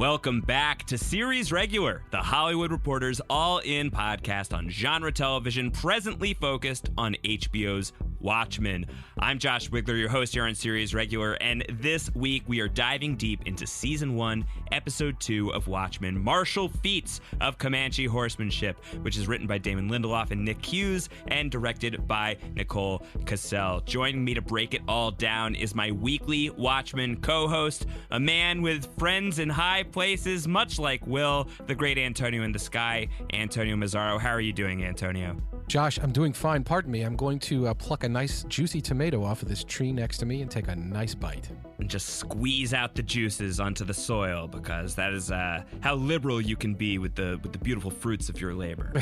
Welcome back to Series Regular, the Hollywood Reporter's all-in podcast on genre television, presently focused on HBO's Watchmen. I'm Josh Wigler, your host here on Series Regular, and this week we are diving deep into Season 1, Episode 2 of Watchmen, Martial Feats of Comanche Horsemanship, which is written by Damon Lindelof and Nick Hughes and directed by Nicole Cassell. Joining me to break it all down is my weekly Watchmen co-host, a man with friends in high places, much like Will, the great Antonio in the sky, Antonio Mazzaro. How are you doing, Antonio? Josh, I'm doing fine. Pardon me. I'm going to pluck a nice juicy tomato off of this tree next to me and take a nice bite. And just squeeze out the juices onto the soil, because that is how liberal you can be with the beautiful fruits of your labor.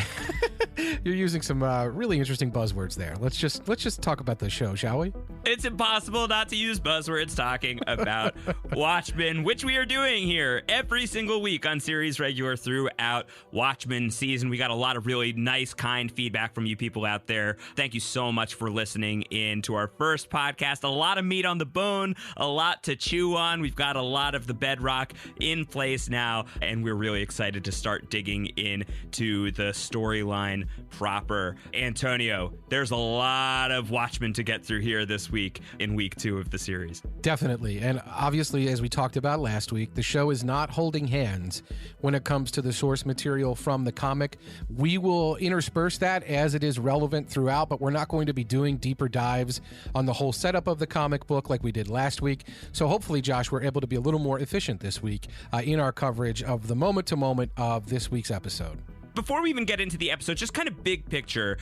You're using some really interesting buzzwords there. Let's just talk about the show, shall we? It's impossible not to use buzzwords talking about Watchmen, which we are doing here every single week on Series Regular throughout Watchmen season. We got a lot of really nice, kind feedback from you people out there. Thank you so much for listening in to our first podcast. A lot of meat on the bone, a lot to chew on. We've got a lot of the bedrock in place now, and we're really excited to start digging into the storyline proper. Antonio, there's a lot of Watchmen to get through here this week in week 2 of the series. Definitely. And obviously, as we talked about last week, the show is not holding hands when it comes to the source material from the comic. We will intersperse that as it is relevant throughout, but we're not going to be doing deeper dives on the whole setup of the comic book like we did last week. So hopefully, Josh, we're able to be a little more efficient this week in our coverage of the moment-to-moment of this week's episode. Before we even get into the episode, just kind of big picture,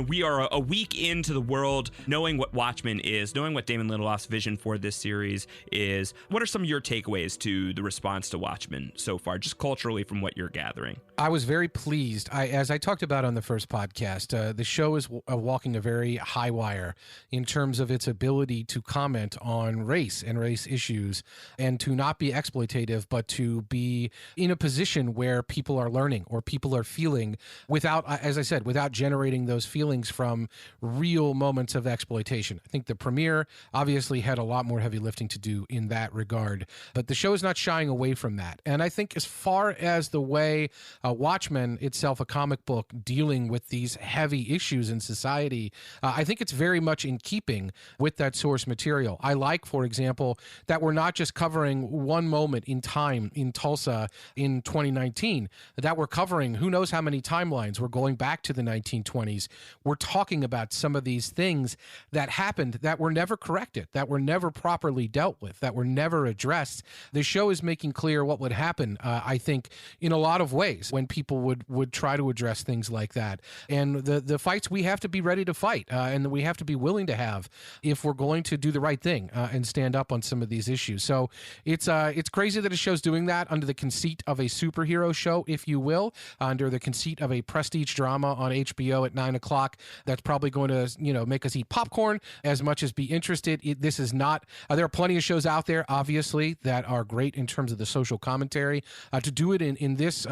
we are a week into the world, knowing what Watchmen is, knowing what Damon Lindelof's vision for this series is. What are some of your takeaways to the response to Watchmen so far, just culturally from what you're gathering? I was very pleased. As I talked about on the first podcast, the show is walking a very high wire in terms of its ability to comment on race and race issues, and to not be exploitative, but to be in a position where people are learning or people are feeling without, as I said, without generating those feelings from real moments of exploitation. I think the premiere obviously had a lot more heavy lifting to do in that regard, but the show is not shying away from that. And I think as far as the way Watchmen itself, a comic book dealing with these heavy issues in society, I think it's very much in keeping with that source material. I like, for example, that we're not just covering one moment in time in Tulsa in 2019, that we're covering who knows how many timelines. We're going back to the 1920s. We're talking about some of these things that happened that were never corrected, that were never properly dealt with, that were never addressed. The show is making clear what would happen, I think, in a lot of ways when people would try to address things like that. And the fights we have to be ready to fight, and that we have to be willing to have if we're going to do the right thing and stand up on some of these issues. So it's crazy that a show's doing that under the conceit of a superhero show, if you will, under the conceit of a prestige drama on HBO at 9 o'clock. That's probably going to, make us eat popcorn as much as be interested. This is not, there are plenty of shows out there, obviously, that are great in terms of the social commentary. To do it in this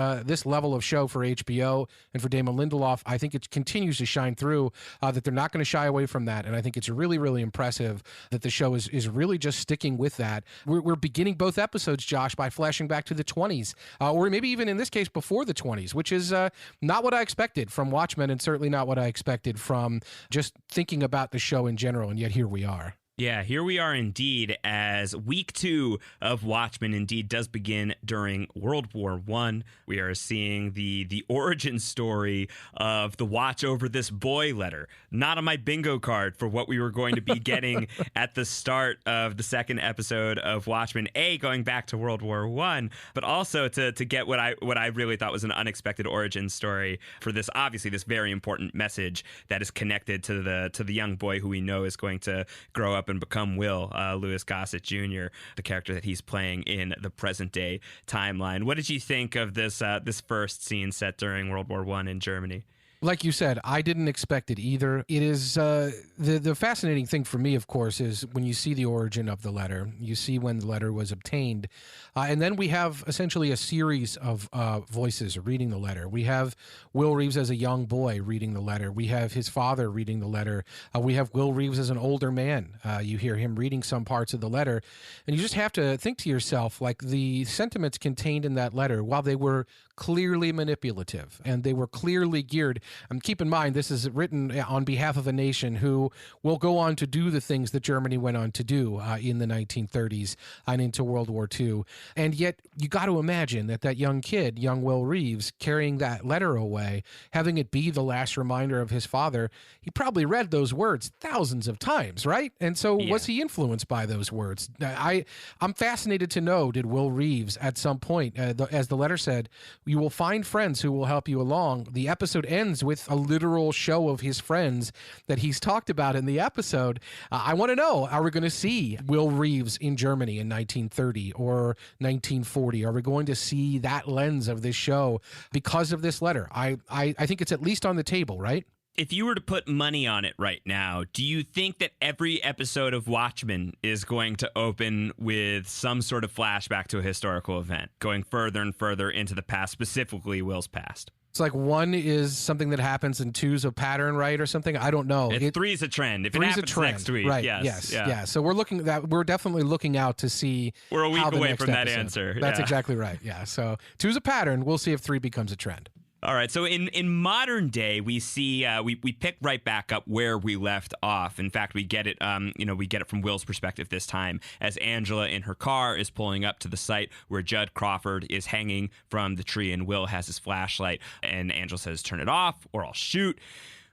level of show for HBO and for Damon Lindelof, I think it continues to shine through that they're not going to shy away from that. And I think it's really, really impressive that the show is really just sticking with that. We're beginning both episodes, Josh, by flashing back to the 20s, or maybe even in this case before the 20s, which is not what I expected from Watchmen, and certainly not what I expected from just thinking about the show in general, and yet here we are. Yeah, here we are indeed, as week 2 of Watchmen indeed does begin during World War I. We are seeing the origin story of the watch over this boy letter. Not on my bingo card for what we were going to be getting at the start of the second episode of Watchmen. Going back to World War I, but also to get what I really thought was an unexpected origin story for this, obviously this very important message that is connected to the young boy who we know is going to grow up and become Will, Louis Gossett Jr., the character that he's playing in the present day timeline. What did you think of this first scene set during World War I in Germany? Like you said, I didn't expect it either. It is the fascinating thing for me, of course, is when you see the origin of the letter, you see when the letter was obtained, and then we have essentially a series of voices reading the letter. We have Will Reeves as a young boy reading the letter. We have his father reading the letter. We have Will Reeves as an older man. You hear him reading some parts of the letter, and you just have to think to yourself, like, the sentiments contained in that letter, while they were clearly manipulative and they were clearly geared. Keep in mind, this is written on behalf of a nation who will go on to do the things that Germany went on to do in the 1930s and into World War II. And yet, you got to imagine that young kid, young Will Reeves, carrying that letter away, having it be the last reminder of his father, he probably read those words thousands of times, right? And so was he influenced by those words? I'm fascinated to know, did Will Reeves at some point, as the letter said, you will find friends who will help you along. The episode ends with a literal show of his friends that he's talked about in the episode. I want to know, are we going to see Will Reeves in Germany in 1930 or 1940? Are we going to see that lens of this show because of this letter? I think it's at least on the table, right? If you were to put money on it right now, do you think that every episode of Watchmen is going to open with some sort of flashback to a historical event, going further and further into the past, specifically Will's past? It's like 1 is something that happens and 2's a pattern, right, or something. I don't know. 3 is a trend. If it happens next week, right? Yes. Yeah. So we're definitely looking out to see. We're a week away from that episode. answer. That's exactly right. Yeah. So 2's a pattern. We'll see if 3 becomes a trend. All right. So in modern day, we see we pick right back up where we left off. In fact, we get it. We get it from Will's perspective this time, as Angela in her car is pulling up to the site where Judd Crawford is hanging from the tree, and Will has his flashlight, and Angela says, "Turn it off, or I'll shoot."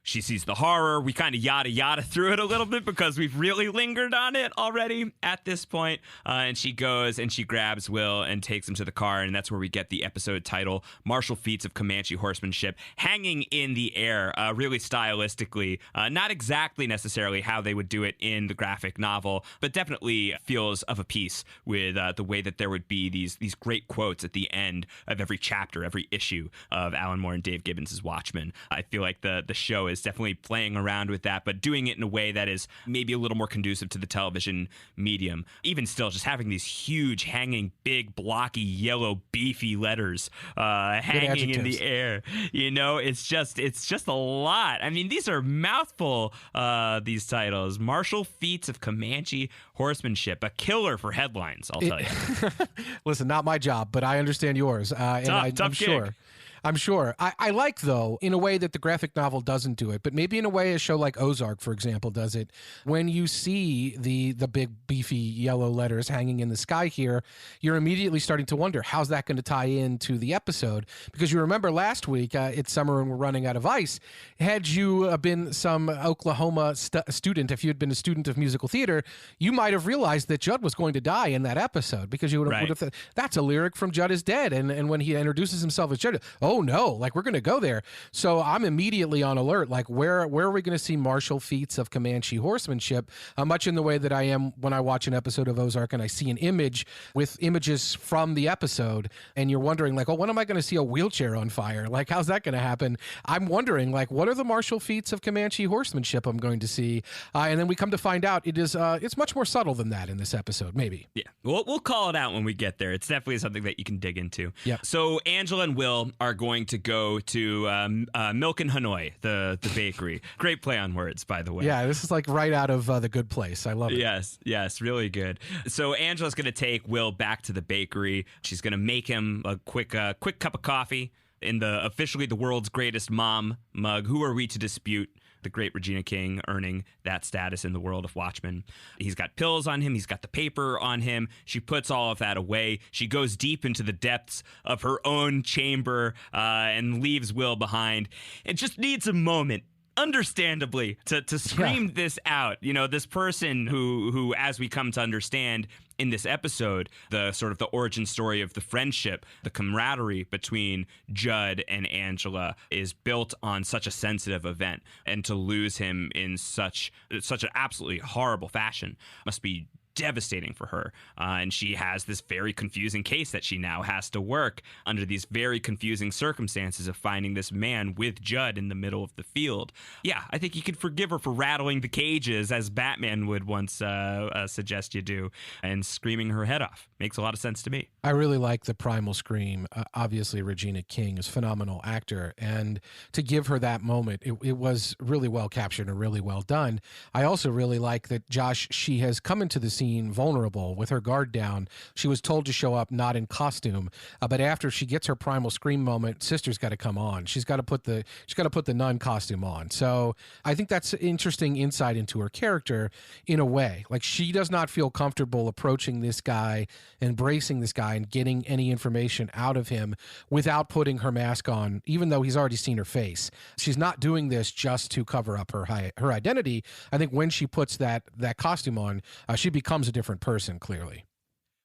She sees the horror. We kind of yada through it a little bit because we've really lingered on it already at this point. And she goes and she grabs Will and takes him to the car. And that's where we get the episode title, Martial Feats of Comanche Horsemanship, hanging in the air, really stylistically. Not exactly necessarily how they would do it in the graphic novel, but definitely feels of a piece with the way that there would be these great quotes at the end of every chapter, every issue of Alan Moore and Dave Gibbons' Watchmen. I feel like the show is definitely playing around with that, but doing it in a way that is maybe a little more conducive to the television medium. Even still, just having these huge, hanging, big, blocky, yellow, beefy letters hanging in the air. It's just a lot. I mean, these are mouthful, these titles. Martial Feats of Comanche Horsemanship, a killer for headlines, I'll tell you. Listen, not my job, but I understand yours. I'm sure. I'm sure. I like, though, in a way that the graphic novel doesn't do it, but maybe in a way a show like Ozark, for example, does it. When you see the big, beefy yellow letters hanging in the sky here, you're immediately starting to wonder, how's that going to tie into the episode? Because you remember last week, it's summer and we're running out of ice. Had you been some Oklahoma student, if you had been a student of musical theater, you might have realized that Judd was going to die in that episode, because you would have thought, that's a lyric from Judd is Dead. And when he introduces himself as Judd, oh no, like, we're going to go there. So I'm immediately on alert. Like, where are we going to see martial feats of Comanche horsemanship? Much in the way that I am when I watch an episode of Ozark and I see an image with images from the episode, and you're wondering, like, oh, when am I going to see a wheelchair on fire? Like, how's that going to happen? I'm wondering, like, what are the martial feats of Comanche horsemanship I'm going to see? And then we come to find out it's much more subtle than that in this episode, maybe. Yeah, we'll call it out when we get there. It's definitely something that you can dig into. Yeah. So Angela and Will are going to go to Milk and Hanoi, the bakery. Great play on words, by the way. Yeah, this is like right out of The Good Place. I love it. Yes, really good. So Angela's going to take Will back to the bakery. She's going to make him a quick cup of coffee in the officially the world's greatest mom mug. Who are we to dispute the great Regina King earning that status in the world of Watchmen? He's got pills on him. He's got the paper on him. She puts all of that away. She goes deep into the depths of her own chamber and leaves Will behind. It just needs a moment, understandably, to scream this out. This person who, as we come to understand in this episode, the sort of the origin story of the friendship, the camaraderie between Judd and Angela is built on such a sensitive event, and to lose him in such an absolutely horrible fashion must be devastating for her. And she has this very confusing case that she now has to work under these very confusing circumstances of finding this man with Judd in the middle of the field. Yeah, I think you could forgive her for rattling the cages, as Batman would once suggest you do, and screaming her head off. Makes a lot of sense to me. I really like the primal scream. Obviously, Regina King is a phenomenal actor. And to give her that moment, it was really well captured and really well done. I also really like that, Josh, she has come into the scene vulnerable with her guard down. She was told to show up not in costume, but after she gets her primal scream moment, Sister's got to come on. She's got to put the nun costume on. So I think that's interesting insight into her character in a way. Like, she does not feel comfortable approaching this guy, embracing this guy, and getting any information out of him without putting her mask on, even though he's already seen her face. She's not doing this just to cover up her identity. I think when she puts that costume on, she becomes a different person, clearly.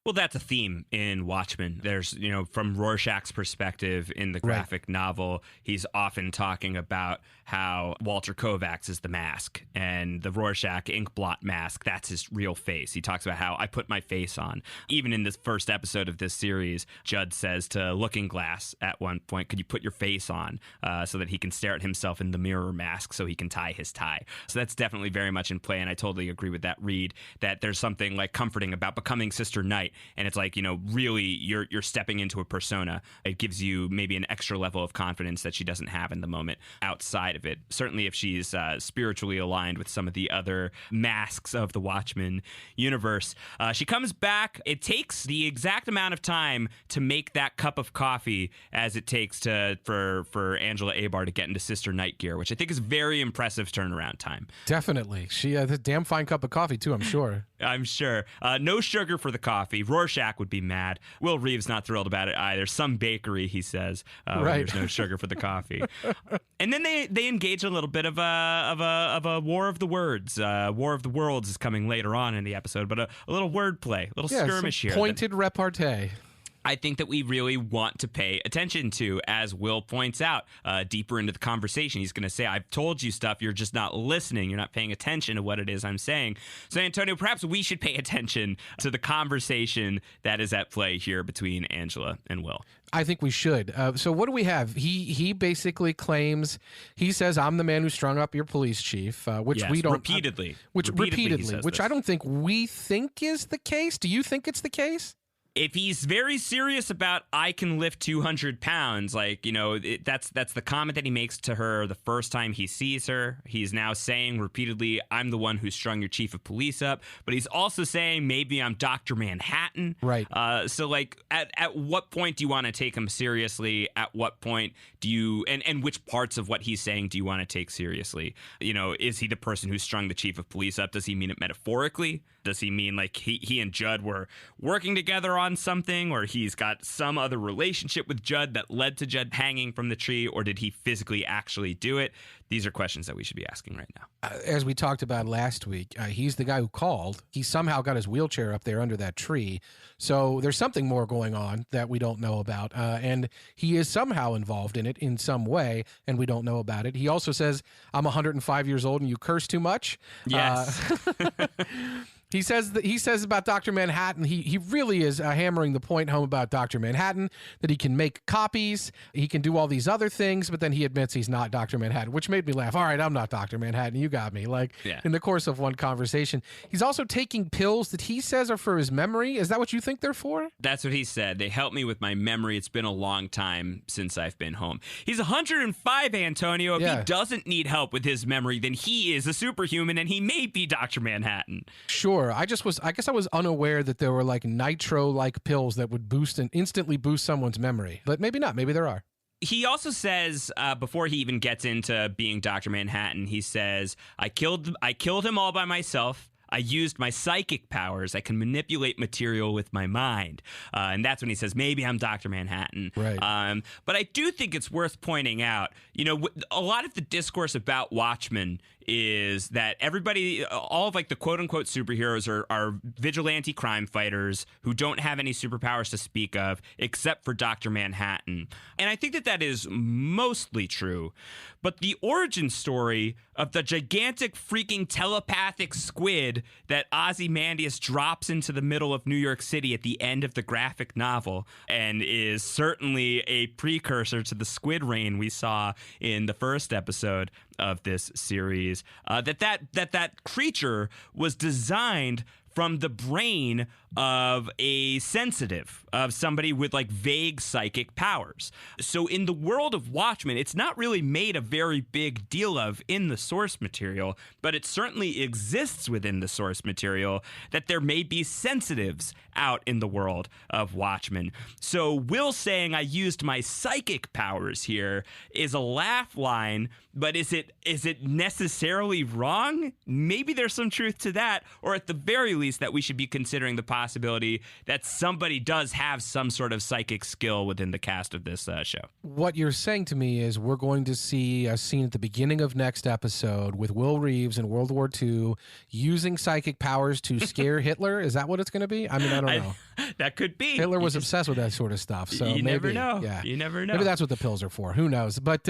Well, that's a theme in Watchmen. There's, from Rorschach's perspective in the graphic novel, he's often talking about how Walter Kovacs is the mask, and the Rorschach ink blot mask, that's his real face. He talks about how I put my face on. Even in this first episode of this series, Judd says to Looking Glass at one point, could you put your face on so that he can stare at himself in the mirror mask so he can tie his tie? So that's definitely very much in play, and I totally agree with that read, that there's something like comforting about becoming Sister Night. And it's like, really you're stepping into a persona. It gives you maybe an extra level of confidence that she doesn't have in the moment outside of it. Certainly if she's spiritually aligned with some of the other masks of the Watchmen universe. She comes back. It takes the exact amount of time to make that cup of coffee as it takes for Angela Abar to get into Sister Night gear, which I think is very impressive turnaround time. Definitely. She has a damn fine cup of coffee, too, I'm sure. I'm sure. No sugar for the coffee. Rorschach would be mad. Will Reeves not thrilled about it either. Some bakery, he says, right. There's no sugar for the coffee. And then they engage a little bit of a war of the words. War of the Worlds is coming later on in the episode, but a little wordplay, a little skirmish here. Pointed repartee. I think that we really want to pay attention to, as Will points out deeper into the conversation. He's going to say, I've told you stuff, you're just not listening. You're not paying attention to what it is I'm saying. So, Antonio, perhaps we should pay attention to the conversation that is at play here between Angela and Will. I think we should. So what do we have? He basically claims, he says, I'm the man who strung up your police chief, which we don't... Repeatedly. Which I don't think we think is the case. Do you think it's the case? If he's very serious about I can lift 200 pounds, that's the comment that he makes to her the first time he sees her. He's now saying repeatedly, I'm the one who strung your chief of police up. But he's also saying maybe I'm Dr. Manhattan. Right. So at what point do you want to take him seriously? At what point do you and which parts of what he's saying do you want to take seriously? Is he the person who strung the chief of police up? Does he mean it metaphorically? Does he mean like he and Judd were working together on something, or he's got some other relationship with Judd that led to Judd hanging from the tree, or did he physically actually do it? These are questions that we should be asking right now. As we talked about last week, he's the guy who called. He somehow got his wheelchair up there under that tree. So there's something more going on that we don't know about. And he is somehow involved in it in some way, and we don't know about it. He also says, I'm 105 years old and you curse too much. Yes. He says about Dr. Manhattan, he really is hammering the point home about Dr. Manhattan, that he can make copies, he can do all these other things, but then he admits he's not Dr. Manhattan, which made me laugh. All right, I'm not Dr. Manhattan, you got me. In the course of one conversation. He's also taking pills that he says are for his memory. Is that what you think they're for? That's what he said. They help me with my memory. It's been a long time since I've been home. He's 105, Antonio. If he doesn't need help with his memory, then he is a superhuman, and he may be Dr. Manhattan. Sure. I guess I was unaware that there were nitro-like pills that would boost and instantly boost someone's memory, but maybe not. Maybe there are. He also says, before he even gets into being Dr. Manhattan, he says, I killed him all by myself. I used my psychic powers. I can manipulate material with my mind. And that's when he says, maybe I'm Dr. Manhattan. Right. But I do think it's worth pointing out, a lot of the discourse about Watchmen is that everybody, all of like the quote unquote superheroes are vigilante crime fighters who don't have any superpowers to speak of except for Dr. Manhattan. And I think that is mostly true. But the origin story of the gigantic freaking telepathic squid that Ozymandias drops into the middle of New York City at the end of the graphic novel and is certainly a precursor to the squid rain we saw in the first episode of this series, that creature was designed from the brain of a sensitive, of somebody with like vague psychic powers. So in the world of Watchmen, it's not really made a very big deal of in the source material, but it certainly exists within the source material that there may be sensitives out in the world of Watchmen. So Will saying I used my psychic powers here is a laugh line, but is it necessarily wrong? Maybe there's some truth to that, or at the very least that we should be considering the possibility that somebody does have some sort of psychic skill within the cast of this show. What you're saying to me is we're going to see a scene at the beginning of next episode with Will Reeves in World War II using psychic powers to scare Hitler. Is that what it's going to be? I mean, I don't know. That could be. Hitler was obsessed with that sort of stuff. So you never know. Yeah. You never know. Maybe that's what the pills are for. Who knows? But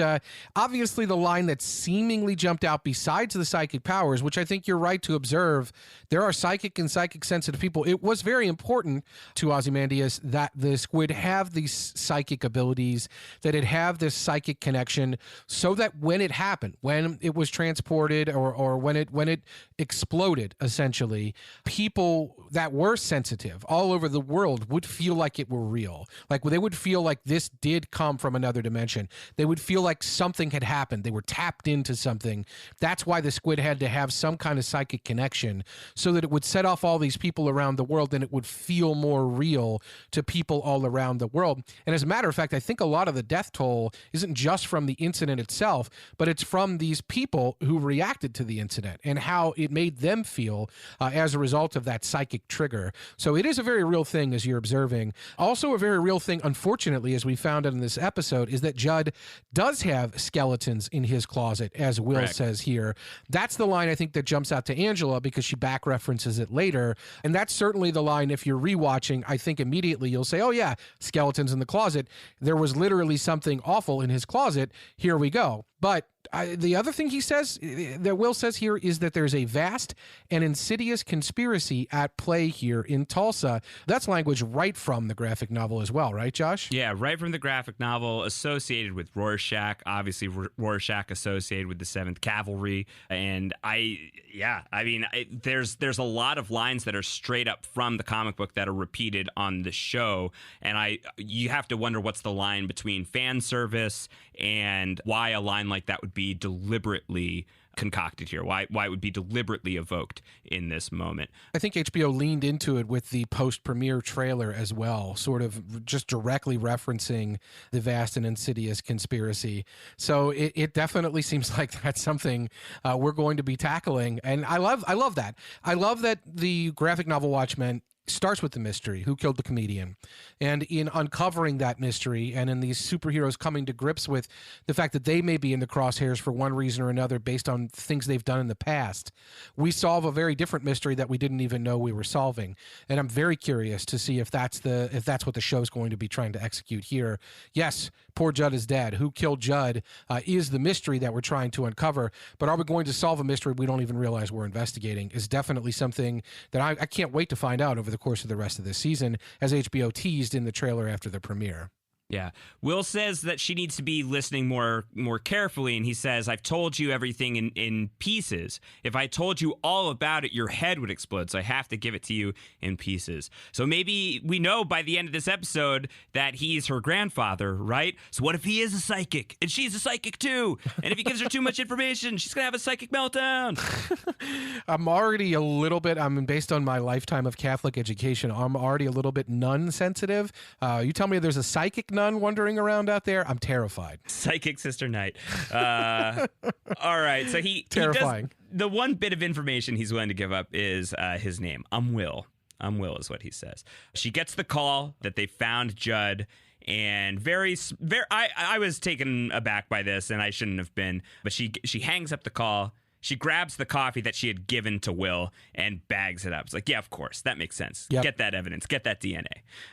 obviously the line that seemingly jumped out besides the psychic powers, which I think you're right to observe, there are psychic and psychic sensitive people. It was very important to Ozymandias that the squid have these psychic abilities, that it have this psychic connection, so that when it happened, when it was transported or when it exploded, essentially, people that were sensitive all over the world would feel like it were real. Like they would feel like this did come from another dimension. They would feel like something had happened. They were tapped into something. That's why the squid had to have some kind of psychic connection so that it would set off all these people around the world and it would feel more real to people all around the world. And as a matter of fact, I think a lot of the death toll isn't just from the incident itself, but it's from these people who reacted to the incident and how it made them feel as a result of that psychic trigger. So it is a very real thing, as you're observing. Also a very real thing, unfortunately, as we found out in this episode, is that Judd does have skeletons in his closet, as Will says here. That's the line I think that jumps out to Angela because she back references it later. And that's certainly the line, if you're rewatching, I think immediately you'll say, oh yeah, skeletons in the closet. There was literally something awful in his closet. Here we go. But the other thing he says, that Will says here, is that there's a vast and insidious conspiracy at play here in Tulsa. That's language right from the graphic novel as well, right, Josh? Yeah, right from the graphic novel, associated with Rorschach, obviously Rorschach associated with the 7th Cavalry. And there's a lot of lines that are straight up from the comic book that are repeated on the show. And you have to wonder what's the line between fan service and why a line like that would be deliberately concocted here, why it would be deliberately evoked in this moment. I think HBO leaned into it with the post-premiere trailer as well, sort of just directly referencing the vast and insidious conspiracy. So it definitely seems like that's something we're going to be tackling. And I love that. I love that the graphic novel Watchmen starts with the mystery, who killed the comedian, and in uncovering that mystery and in these superheroes coming to grips with the fact that they may be in the crosshairs for one reason or another based on things they've done in the past, we solve a very different mystery that we didn't even know we were solving. And I'm very curious to see if that's what the show's going to be trying to execute here. Yes, poor Judd is dead. Who killed Judd is the mystery that we're trying to uncover, but are we going to solve a mystery we don't even realize we're investigating is definitely something that I can't wait to find out over the course of the rest of this season, as HBO teased in the trailer after the premiere. Yeah. Will says that she needs to be listening more carefully, and he says, I've told you everything in pieces. If I told you all about it, your head would explode, so I have to give it to you in pieces. So maybe we know by the end of this episode that he's her grandfather, right? So what if he is a psychic, and she's a psychic too? And if he gives her too much information, she's going to have a psychic meltdown. I'm already a little bit, based on my lifetime of Catholic education, I'm already a little bit nun sensitive. You tell me there's a psychic nun wandering around out there, I'm terrified. Psychic Sister Night. All right, so he terrifying. The one bit of information he's willing to give up is his name. I'm Will is what he says. She gets the call that they found Judd, and I was taken aback by this, and I shouldn't have been, but she hangs up the call, She grabs the coffee that she had given to Will and bags it up. It's like, yeah, of course. That makes sense. Yep. Get that evidence. Get that DNA.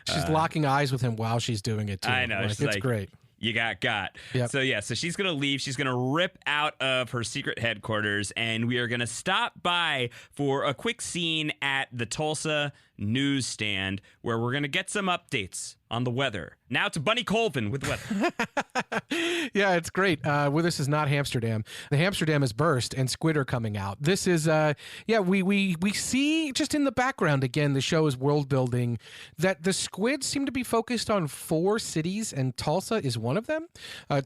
She's locking eyes with him while she's doing it, too. I know. It's great. You got. Yep. So she's going to leave. She's going to rip out of her secret headquarters, and we are going to stop by for a quick scene at the Tulsa newsstand where we're going to get some updates on the weather. Now to Bunny Colvin with weather. Yeah, it's great. Well, this is not Amsterdam. The Amsterdam is burst and squid are coming out. This is, we see just in the background, again, the show is world building, that the squid seem to be focused on 4 cities, and Tulsa is one of them.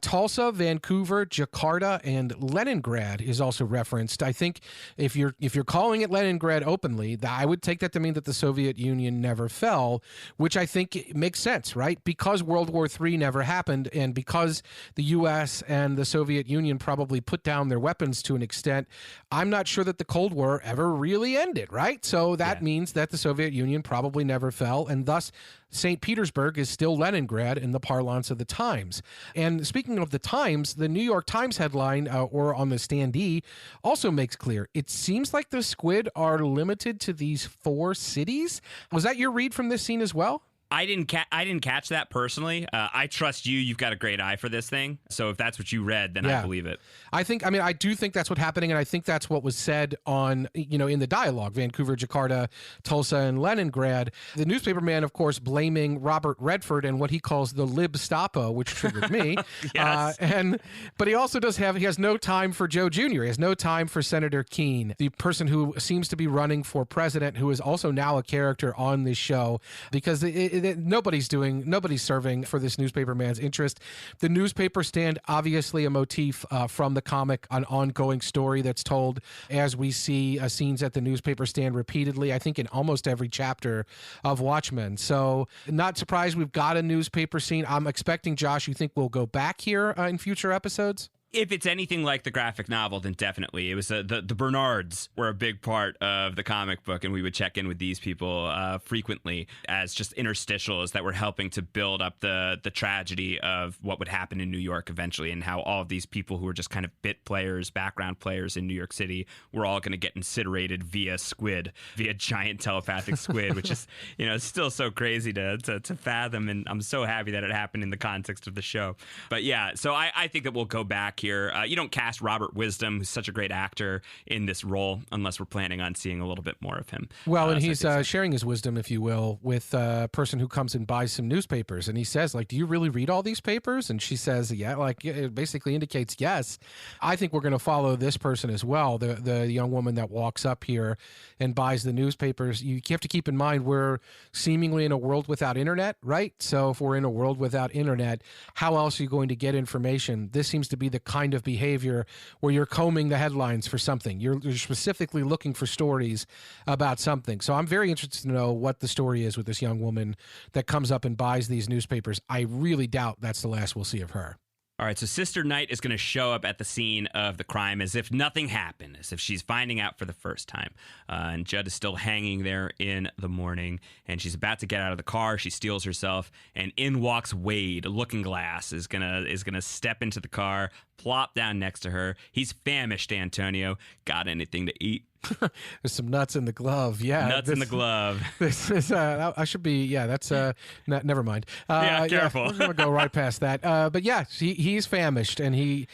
Tulsa, Vancouver, Jakarta, and Leningrad is also referenced. I think if you're calling it Leningrad openly, I would take that to mean that the Soviet Union never fell, which I think makes sense, right? Because World War III never happened, and because the U.S. and the Soviet Union probably put down their weapons to an extent, I'm not sure that the Cold War ever really ended, right? So that means that the Soviet Union probably never fell, and thus St. Petersburg is still Leningrad in the parlance of the Times. And speaking of the Times, the New York Times headline, or on the standee, also makes clear it seems like the squid are limited to these 4 cities. Was that your read from this scene as well? I didn't catch that personally. I trust you. You've got a great eye for this thing. So if that's what you read, then I believe it. I do think that's what's happening, and I think that's what was said on, in the dialogue, Vancouver, Jakarta, Tulsa, and Leningrad. The newspaper man, of course, blaming Robert Redford and what he calls the Libstapo, which triggered me. Yes. But he also he has no time for Joe Jr. He has no time for Senator Keene, the person who seems to be running for president, who is also now a character on this show, because nobody's serving for this newspaper man's interest. The newspaper stand, obviously a motif from the comic, an ongoing story that's told as we see scenes at the newspaper stand repeatedly, I think in almost every chapter of Watchmen. So not surprised we've got a newspaper scene. I'm expecting, Josh, you think we'll go back here in future episodes? If it's anything like the graphic novel, then definitely. It was the Bernards were a big part of the comic book, and we would check in with these people frequently as just interstitials that were helping to build up the tragedy of what would happen in New York eventually, and how all of these people who were just kind of bit players, background players in New York City were all going to get incinerated via giant telepathic squid, which is, still so crazy to fathom, and I'm so happy that it happened in the context of the show. But yeah, so I think that we'll go back here. You don't cast Robert Wisdom, who's such a great actor, in this role unless we're planning on seeing a little bit more of him. Well, and he's sharing his wisdom, if you will, with a person who comes and buys some newspapers, and he says, do you really read all these papers? And she says, yeah, it basically indicates yes. I think we're going to follow this person as well, the young woman that walks up here and buys the newspapers. You have to keep in mind we're seemingly in a world without internet, right? So if we're in a world without internet, how else are you going to get information? This seems to be the kind of behavior where you're combing the headlines for something. You're specifically looking for stories about something. So I'm very interested to know what the story is with this young woman that comes up and buys these newspapers. I really doubt that's the last we'll see of her. All right, so Sister Knight is going to show up at the scene of the crime as if nothing happened, as if she's finding out for the first time. And Judd is still hanging there in the morning, and she's about to get out of the car. She steels herself, and in walks Wade. Looking Glass is gonna step into the car, plop down next to her. He's famished, Antonio. Got anything to eat? There's some nuts in the glove. Yeah, nuts in the glove. This is. I should be. Yeah, that's. Never mind. Yeah, careful. We're gonna go right past that. But yeah, he's famished, and he.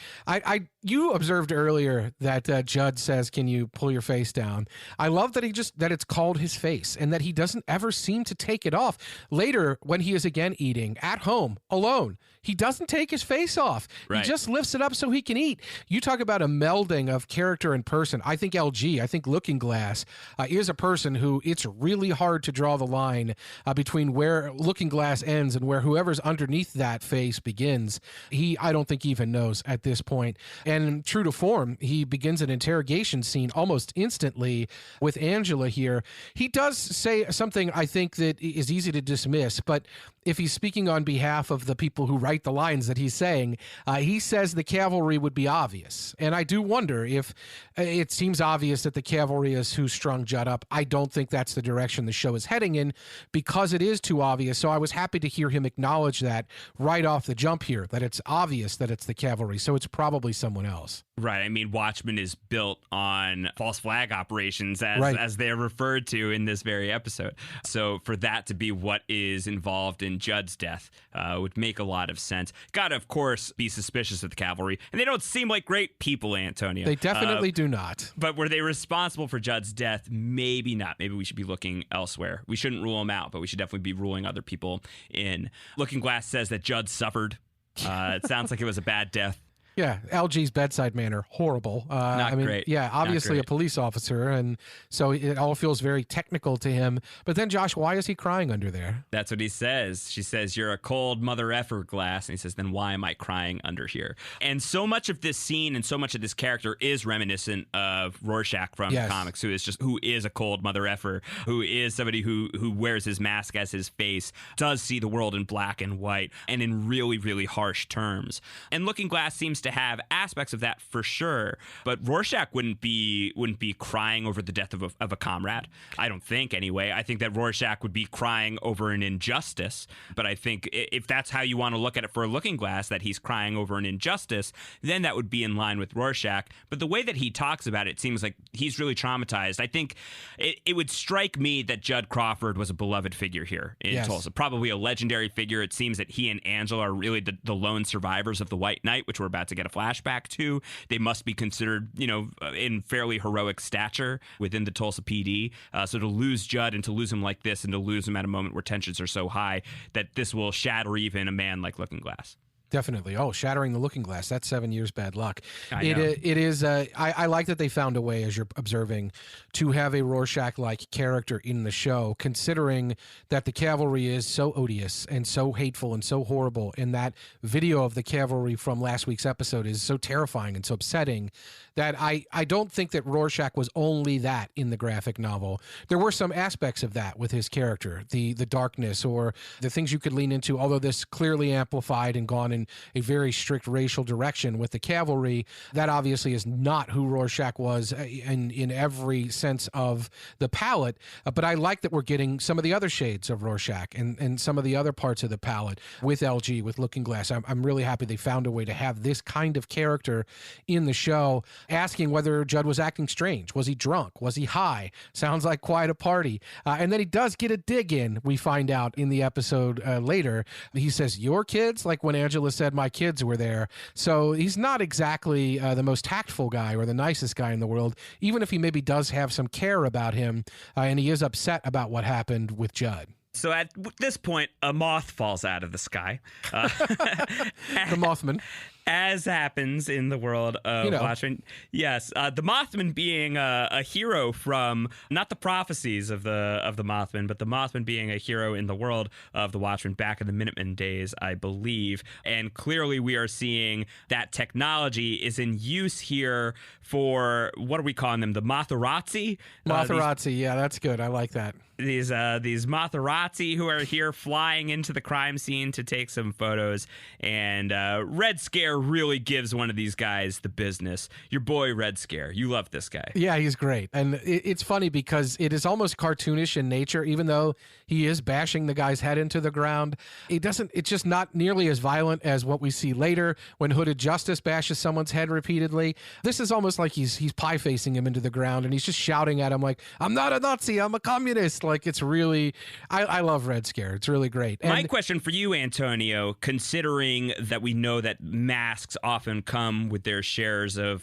You observed earlier that Judd says, "Can you pull your face down?" I love that that it's called his face, and that he doesn't ever seem to take it off. Later, when he is again eating at home alone, he doesn't take his face off. Right. He just lifts it up so he can eat. You talk about a melding of character and person. I think Looking Glass is a person who it's really hard to draw the line between where Looking Glass ends and where whoever's underneath that face begins. I don't think even knows at this point. And true to form, he begins an interrogation scene almost instantly with Angela here. He does say something I think that is easy to dismiss, but if he's speaking on behalf of the people who write the lines that he's saying, he says the cavalry would be obvious. And I do wonder if it seems obvious that the cavalry is who strung Judd up. I don't think that's the direction the show is heading in because it is too obvious. So I was happy to hear him acknowledge that right off the jump here, that it's obvious that it's the cavalry. So it's probably someone else. Right. I mean, Watchmen is built on false flag operations, as they're referred to in this very episode. So for that to be what is involved in Judd's death would make a lot of sense. Got to, of course, be suspicious of the cavalry. And they don't seem like great people, Antonio. They definitely do not. But were they responsible for Judd's death? Maybe not. Maybe we should be looking elsewhere. We shouldn't rule them out, but we should definitely be ruling other people in. Looking Glass says that Judd suffered. It sounds like it was a bad death. Yeah, LG's bedside manner, horrible. Not great. Yeah, obviously a police officer, and so it all feels very technical to him. But then, Josh, why is he crying under there? That's what he says. She says, "You're a cold mother effer, Glass." And he says, "Then why am I crying under here?" And so much of this scene and so much of this character is reminiscent of Rorschach from the comics, who is a cold mother effer, who is somebody who wears his mask as his face, does see the world in black and white, and in really, really harsh terms. And Looking Glass seems to have aspects of that for sure, but Rorschach wouldn't be crying over the death of a comrade. I don't think, anyway. I think that Rorschach would be crying over an injustice, but I think if that's how you want to look at it for Looking Glass, that he's crying over an injustice, then that would be in line with Rorschach. But the way that he talks about it seems like he's really traumatized. I think it would strike me that Judd Crawford was a beloved figure here in Tulsa, probably a legendary figure. It seems that he and Angela are really the lone survivors of the White Night, which we're about to get a flashback to. They must be considered, in fairly heroic stature within the Tulsa PD. So to lose Judd and to lose him like this and to lose him at a moment where tensions are so high that this will shatter even a man like Looking Glass. Definitely. Oh, shattering the Looking Glass. That's 7 years bad luck. I know. It is. I like that they found a way, as you're observing, to have a Rorschach-like character in the show, considering that the cavalry is so odious and so hateful and so horrible. And that video of the cavalry from last week's episode is so terrifying and so upsetting that I don't think that Rorschach was only that in the graphic novel. There were some aspects of that with his character, the darkness or the things you could lean into, although this clearly amplified and gone in a very strict racial direction with the cavalry. That obviously is not who Rorschach was in every sense of the palette, but I like that we're getting some of the other shades of Rorschach and some of the other parts of the palette with LG, with Looking Glass. I'm really happy they found a way to have this kind of character in the show, asking whether Judd was acting strange. Was he drunk? Was he high? Sounds like quite a party. And then he does get a dig in, we find out in the episode later. He says, "Your kids?" Like when Angela said, "My kids were there." So he's not exactly the most tactful guy or the nicest guy in the world, even if he maybe does have some care about him, and he is upset about what happened with Judd. So at this point, a moth falls out of the sky. The Mothman. As happens in the world of Watchmen. Yes, the Mothman being a hero from not the prophecies of the Mothman, but the Mothman being a hero in the world of the Watchmen back in the Minutemen days, I believe. And clearly we are seeing that technology is in use here for, what are we calling them? The Motherazzi? Motherazzi, yeah, that's good. I like that. These Motherazzi who are here flying into the crime scene to take some photos, and Red Scare really gives one of these guys the business. Your boy Red Scare, you love this guy. Yeah, he's great, and it's funny because it is almost cartoonish in nature, even though he is bashing the guy's head into the ground. It's just not nearly as violent as what we see later when Hooded Justice bashes someone's head repeatedly. This is almost like he's pie-facing him into the ground, and he's just shouting at him like, "I'm not a Nazi, I'm a communist." Like, it's really, I love Red Scare. It's really great. And my question for you, Antonio, considering that we know that masks often come with their shares of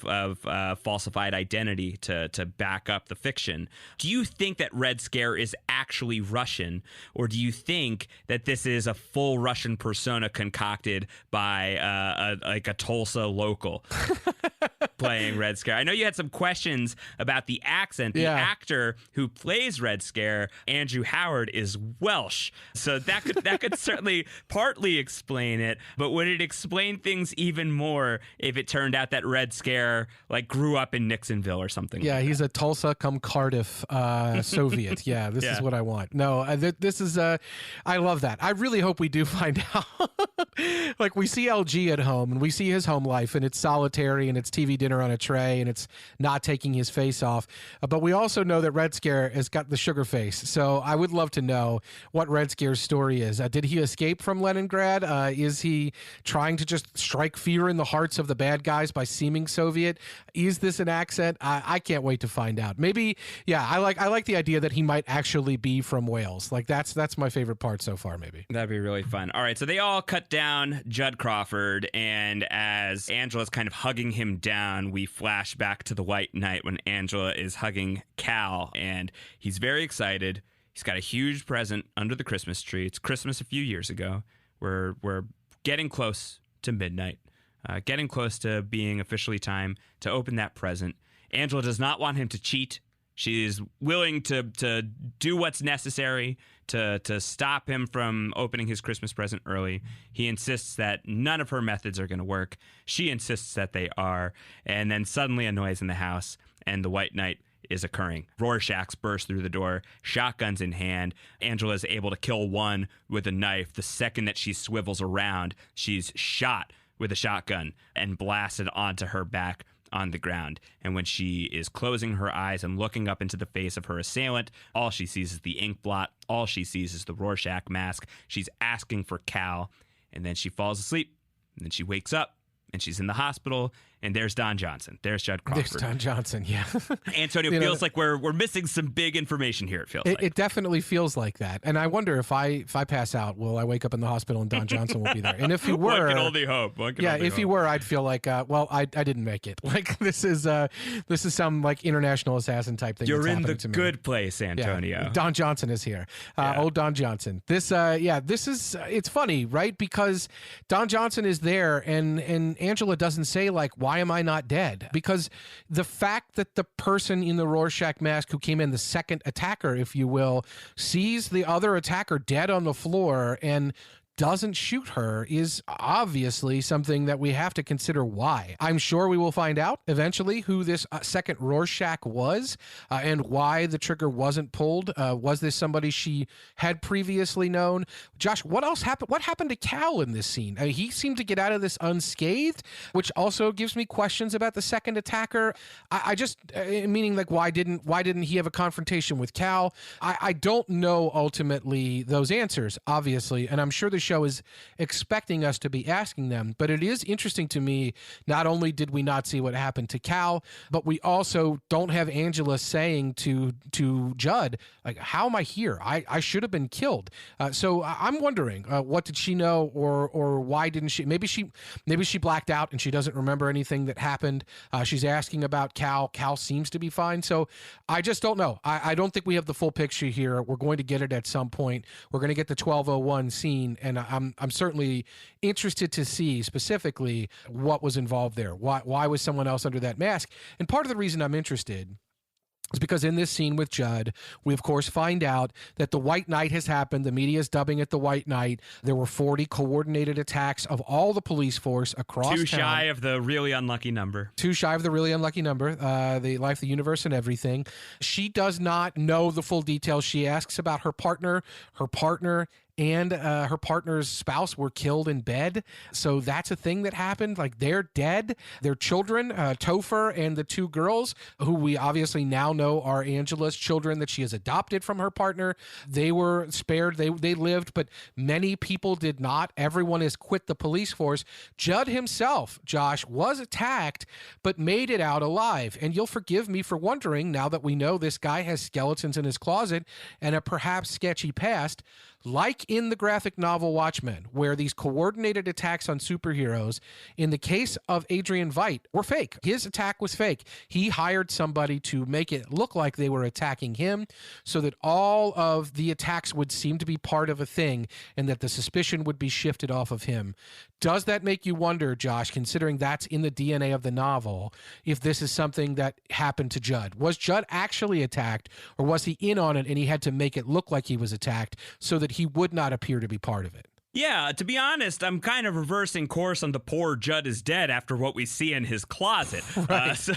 falsified identity to back up the fiction, do you think that Red Scare is actually Russian, or do you think that this is a full Russian persona concocted by a Tulsa local? playing Red Scare. I know you had some questions about the accent. The actor who plays Red Scare, Andrew Howard, is Welsh, so that could certainly partly explain it. But would it explain things even more if it turned out that Red Scare grew up in Nixonville or something? Yeah, he's a Tulsa come Cardiff Soviet. Yeah, this is what I want. No, this is I love that. I really hope we do find out. We see LG at home and we see his home life, and it's solitary and it's TV dinner on a tray and it's not taking his face off. But we also know that Red Scare has got the sugar face. So I would love to know what Red Scare's story is. Did he escape from Leningrad? Is he trying to just strike fear in the hearts of the bad guys by seeming Soviet? Is this an accent? I can't wait to find out. Maybe, I like the idea that he might actually be from Wales. That's my favorite part so far, maybe. That'd be really fun. All right, so they all cut down Judd Crawford, and as Angela's kind of hugging him down, we flash back to the White Knight when Angela is hugging Cal, and he's very excited. He's got a huge present under the Christmas tree. It's Christmas a few years ago. We're getting close to midnight, getting close to being officially time to open that present. Angela does not want him to cheat. She is willing to do what's necessary to stop him from opening his Christmas present early. He insists that none of her methods are going to work. She insists that they are. And then suddenly a noise in the house, and the White Knight is occurring. Rorschachs burst through the door, shotguns in hand. Angela is able to kill one with a knife. The second that she swivels around, she's shot with a shotgun and blasted onto her back on the ground. And when she is closing her eyes and looking up into the face of her assailant, all she sees is the ink blot. All she sees is the Rorschach mask. She's asking for Cal, and then she falls asleep, and then she wakes up, and she's in the hospital, and there's Don Johnson. There's Judd Crawford. There's Don Johnson, yeah. Antonio, it feels like we're missing some big information here, it feels like. It definitely feels like that. And I wonder if I pass out, will I wake up in the hospital and Don Johnson will be there? And if he were... One can only hope. If he were, I'd feel like, I didn't make it. This is some international assassin type thing. You're in the good place, Antonio. Yeah. Don Johnson is here. Old Don Johnson. This is, it's funny, right? Because Don Johnson is there and Angela doesn't say why am I not dead? Because the fact that the person in the Rorschach mask who came in, the second attacker, if you will, sees the other attacker dead on the floor and doesn't shoot her is obviously something that we have to consider why. I'm sure we will find out eventually who this second Rorschach was and why the trigger wasn't pulled. Was this somebody she had previously known? Josh, what else happened? What happened to Cal in this scene? He seemed to get out of this unscathed, which also gives me questions about the second attacker. I just meaning why didn't he have a confrontation with Cal? I don't know ultimately those answers, obviously, and I'm sure the show is expecting us to be asking them, but it is interesting to me. Not only did we not see what happened to Cal, but we also don't have Angela saying to Judd, how am I here? I should have been killed. So I'm wondering, what did she know, or why didn't she? Maybe she blacked out and she doesn't remember anything that happened. She's asking about Cal. Cal seems to be fine. So I just don't know. I don't think we have the full picture here. We're going to get it at some point. We're going to get the 1201 scene, and I'm certainly interested to see specifically what was involved there. Why was someone else under that mask? And part of the reason I'm interested is because in this scene with Judd, we of course find out that the White Knight has happened. The media is dubbing it the White Knight. There were 40 coordinated attacks of all the police force across town. Too shy of the really unlucky number. The life, the universe, and everything. She does not know the full details. She asks about her partner. Her partner and her partner's spouse were killed in bed. So that's a thing that happened. They're dead. Their children, Topher and the two girls, who we obviously now know are Angela's children that she has adopted from her partner, they were spared. They lived, but many people did not. Everyone has quit the police force. Judd himself, Josh, was attacked, but made it out alive. And you'll forgive me for wondering, now that we know this guy has skeletons in his closet and a perhaps sketchy past, like in the graphic novel Watchmen, where these coordinated attacks on superheroes, in the case of Adrian Veidt, were fake. His attack was fake. He hired somebody to make it look like they were attacking him so that all of the attacks would seem to be part of a thing and that the suspicion would be shifted off of him. Does that make you wonder, Josh, considering that's in the DNA of the novel, if this is something that happened to Judd? Was Judd actually attacked, or was he in on it and he had to make it look like he was attacked so that he would not appear to be part of it? Yeah, to be honest, I'm kind of reversing course on the poor Judd is dead after what we see in his closet. Right. So,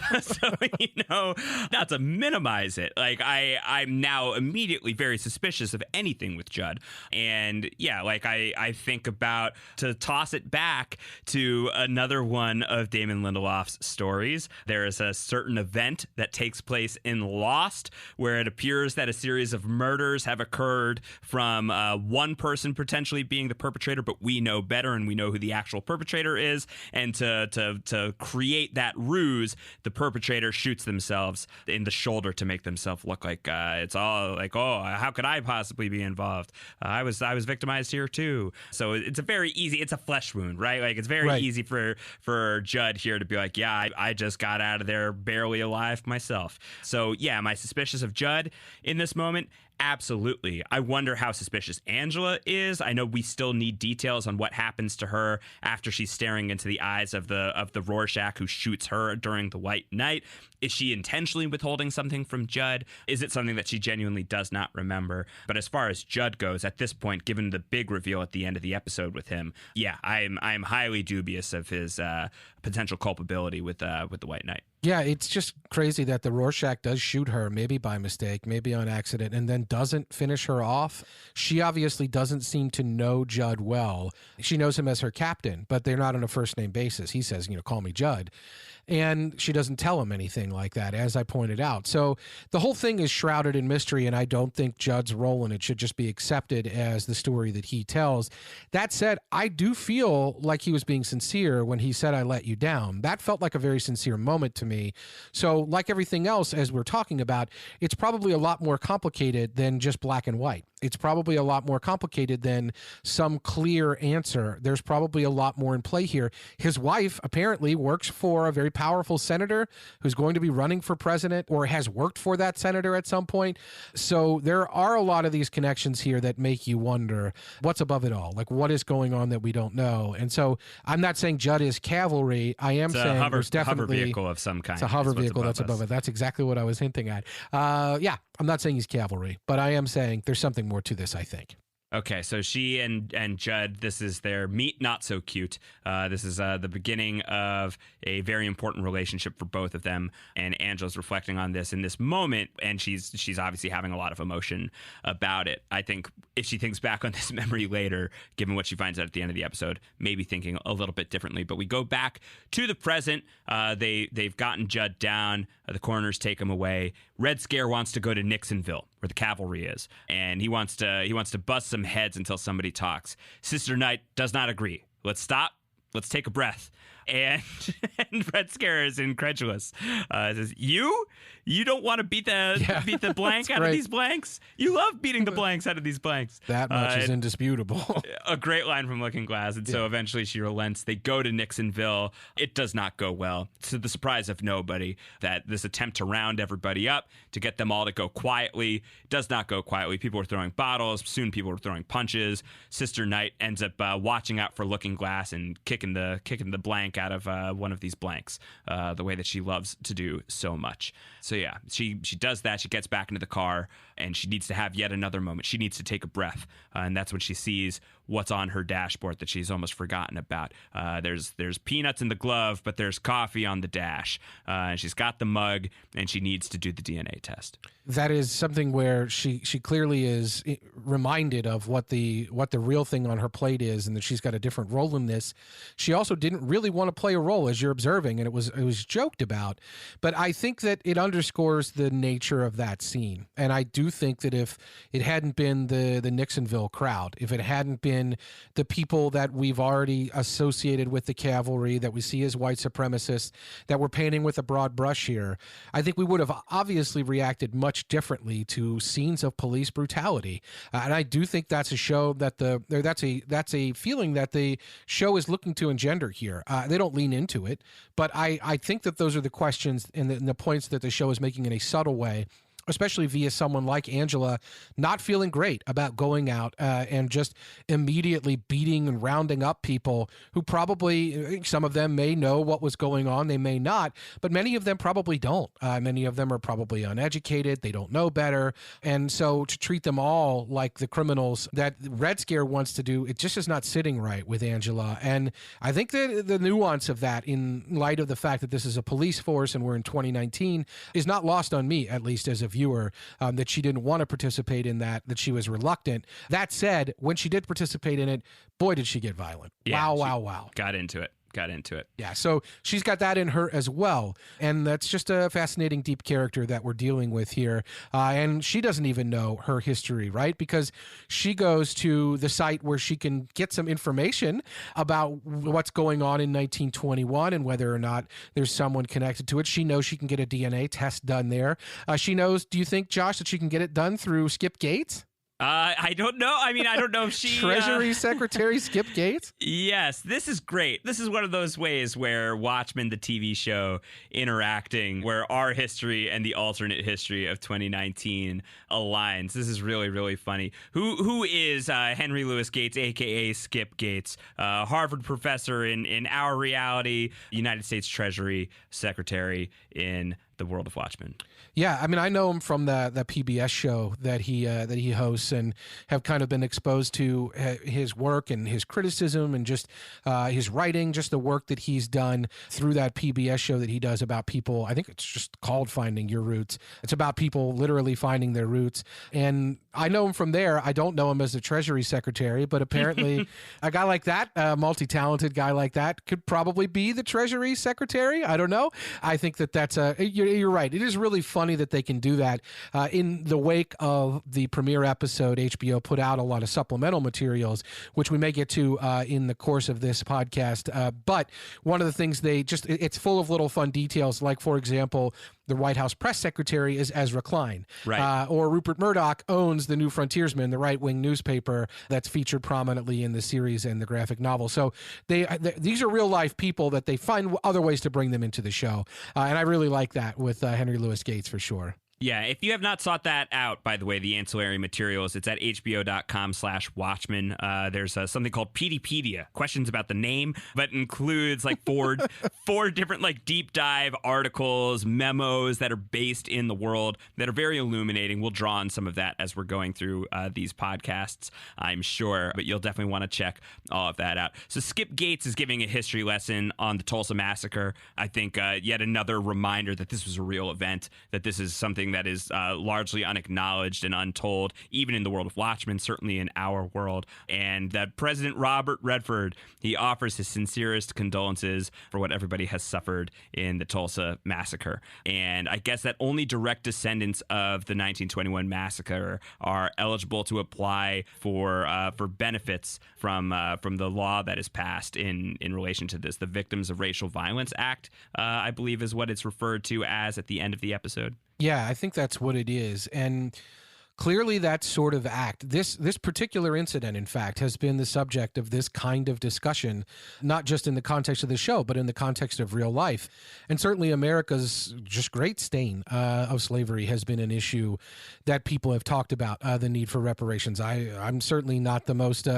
not to minimize it, like I'm now immediately very suspicious of anything with Judd. And yeah, like I think about, to toss it back to another one of Damon Lindelof's stories, there is a certain event that takes place in Lost where it appears that a series of murders have occurred from one person potentially being the perpetrator, but we know better and we know who the actual perpetrator is. And to create that ruse, the perpetrator shoots themselves in the shoulder to make themselves look like it's all like, oh, how could I possibly be involved? I was victimized here too. So it's a very easy, it's a flesh wound, right? Like it's very easy for Judd here to be like, yeah, I just got out of there barely alive myself. So yeah, am I suspicious of Judd in this moment? Absolutely. I wonder how suspicious Angela is. I know we still need details on what happens to her after she's staring into the eyes of the Rorschach who shoots her during the White Night. Is she intentionally withholding something from Judd? Is it something that she genuinely does not remember? But as far as Judd goes, at this point, given the big reveal at the end of the episode with him, yeah, I'm highly dubious of his potential culpability with the White Knight. Yeah, it's just crazy that the Rorschach does shoot her, maybe by mistake, maybe on accident, and then doesn't finish her off. She obviously doesn't seem to know Judd well. She knows him as her captain, but they're not on a first-name basis. He says, call me Judd. And she doesn't tell him anything like that, as I pointed out. So the whole thing is shrouded in mystery, and I don't think Judd's role in it should just be accepted as the story that he tells. That said, I do feel like he was being sincere when he said, I let you down. That felt like a very sincere moment to me. So like everything else, as we're talking about, it's probably a lot more complicated than just black and white. It's probably a lot more complicated than some clear answer. There's probably a lot more in play here. His wife apparently works for a very powerful senator who's going to be running for president or has worked for that senator at some point. So there are a lot of these connections here that make you wonder what's above it all. Like, what is going on that we don't know? And so I'm not saying Judd is cavalry. I am saying there's definitely hover vehicle of some kind. It's a hover vehicle that's above it. That's exactly what I was hinting at. Yeah, I'm not saying he's cavalry, but I am saying there's something more to this, I think. Okay, so she and Judd, this is their meet not so cute. This is the beginning of a very important relationship for both of them, and Angela's reflecting on this in this moment, and she's obviously having a lot of emotion about it. I think if she thinks back on this memory later, given what she finds out at the end of the episode, maybe thinking a little bit differently. But we go back to the present. They've gotten Judd down. The coroners take him away. Red Scare wants to go to Nixonville, where the cavalry is, and he wants to bust some heads until somebody talks. Sister Knight does not agree. Let's stop. Let's take a breath. And Red Scare is incredulous. Says, you don't want to beat the blank out of these blanks? You love beating the blanks out of these blanks. That much is indisputable. A great line from Looking Glass. And so eventually she relents. They go to Nixonville. It does not go well. To the surprise of nobody, that this attempt to round everybody up, to get them all to go quietly, does not go quietly. People are throwing bottles. Soon people are throwing punches. Sister Knight ends up watching out for Looking Glass and kicking the blank out of one of these blanks, the way that she loves to do so much. So yeah, she does that. She gets back into the car, and she needs to have yet another moment. She needs to take a breath, and that's when she sees what's on her dashboard that she's almost forgotten about. There's peanuts in the glove, but there's coffee on the dash. And she's got the mug, and she needs to do the DNA test. That is something where she clearly is reminded of what the real thing on her plate is, and that she's got a different role in this. She also didn't really want to play a role, as you're observing, and it was joked about. But I think that it underscores the nature of that scene. And I do think that if it hadn't been the Nixonville crowd, if it hadn't been the people that we've already associated with the cavalry, that we see as white supremacists, that we're painting with a broad brush here, I think we would have obviously reacted much differently to scenes of police brutality. And I do think that's a show that that's a feeling that the show is looking to engender here. They don't lean into it, but I think that those are the questions and the points that the show is making in a subtle way especially via someone like Angela, not feeling great about going out and just immediately beating and rounding up people who probably, some of them may know what was going on, they may not, but many of them probably don't. Many of them are probably uneducated, they don't know better, and so to treat them all like the criminals that Red Scare wants to do, it just is not sitting right with Angela. And I think that the nuance of that, in light of the fact that this is a police force and we're in 2019, is not lost on me, at least as a viewer, that she didn't want to participate in that she was reluctant. That said, when she did participate in it, boy, did she get violent. Yeah, wow. Got into it. Yeah, so she's got that in her as well. And that's just a fascinating, deep character that we're dealing with here. And she doesn't even know her history, right? Because she goes to the site where she can get some information about what's going on in 1921 and whether or not there's someone connected to it. She knows she can get a DNA test done there. She knows, do you think, Josh, that she can get it done through Skip Gates? I don't know. I mean, I don't know if she... Treasury Secretary Skip Gates? Yes, this is great. This is one of those ways where Watchmen, the TV show, interacting, where our history and the alternate history of 2019 aligns. This is really, really funny. Who is Henry Louis Gates, a.k.a. Skip Gates, Harvard professor in our reality, United States Treasury Secretary in the world of Watchmen? Yeah, I mean, I know him from the PBS show that he hosts, and have kind of been exposed to his work and his criticism and just his writing, just the work that he's done through that PBS show that he does about people. I think it's just called Finding Your Roots. It's about people literally finding their roots. And I know him from there. I don't know him as the Treasury Secretary, but apparently a guy like that, a multi-talented guy like that, could probably be the Treasury Secretary. I don't know. I think that's you're right. It is really funny that they can do that. In the wake of the premiere episode, HBO put out a lot of supplemental materials, which we may get to in the course of this podcast. But one of the things it's full of little fun details, like, for example, the White House press secretary is Ezra Klein. Right. Or Rupert Murdoch owns the New Frontiersman, the right-wing newspaper that's featured prominently in the series and the graphic novel. So these are real-life people that they find other ways to bring them into the show. And I really like that with Henry Louis Gates for sure. Yeah, if you have not sought that out, by the way, the ancillary materials, it's at hbo.com/Watchmen. There's something called PDpedia, questions about the name, but includes like four different like deep dive articles, memos that are based in the world that are very illuminating. We'll draw on some of that as we're going through these podcasts, I'm sure, but you'll definitely want to check all of that out. So Skip Gates is giving a history lesson on the Tulsa Massacre. I think yet another reminder that this was a real event, that this is something that is largely unacknowledged and untold, even in the world of Watchmen, certainly in our world. And that President Robert Redford, he offers his sincerest condolences for what everybody has suffered in the Tulsa Massacre. And I guess that only direct descendants of the 1921 massacre are eligible to apply for benefits from the law that is passed in relation to this. The Victims of Racial Violence Act, I believe, is what it's referred to as at the end of the episode. Yeah, I think that's what it is. And clearly that sort of act, this particular incident, in fact, has been the subject of this kind of discussion, not just in the context of the show, but in the context of real life. And certainly America's just great stain of slavery has been an issue that people have talked about, the need for reparations. I'm certainly not the most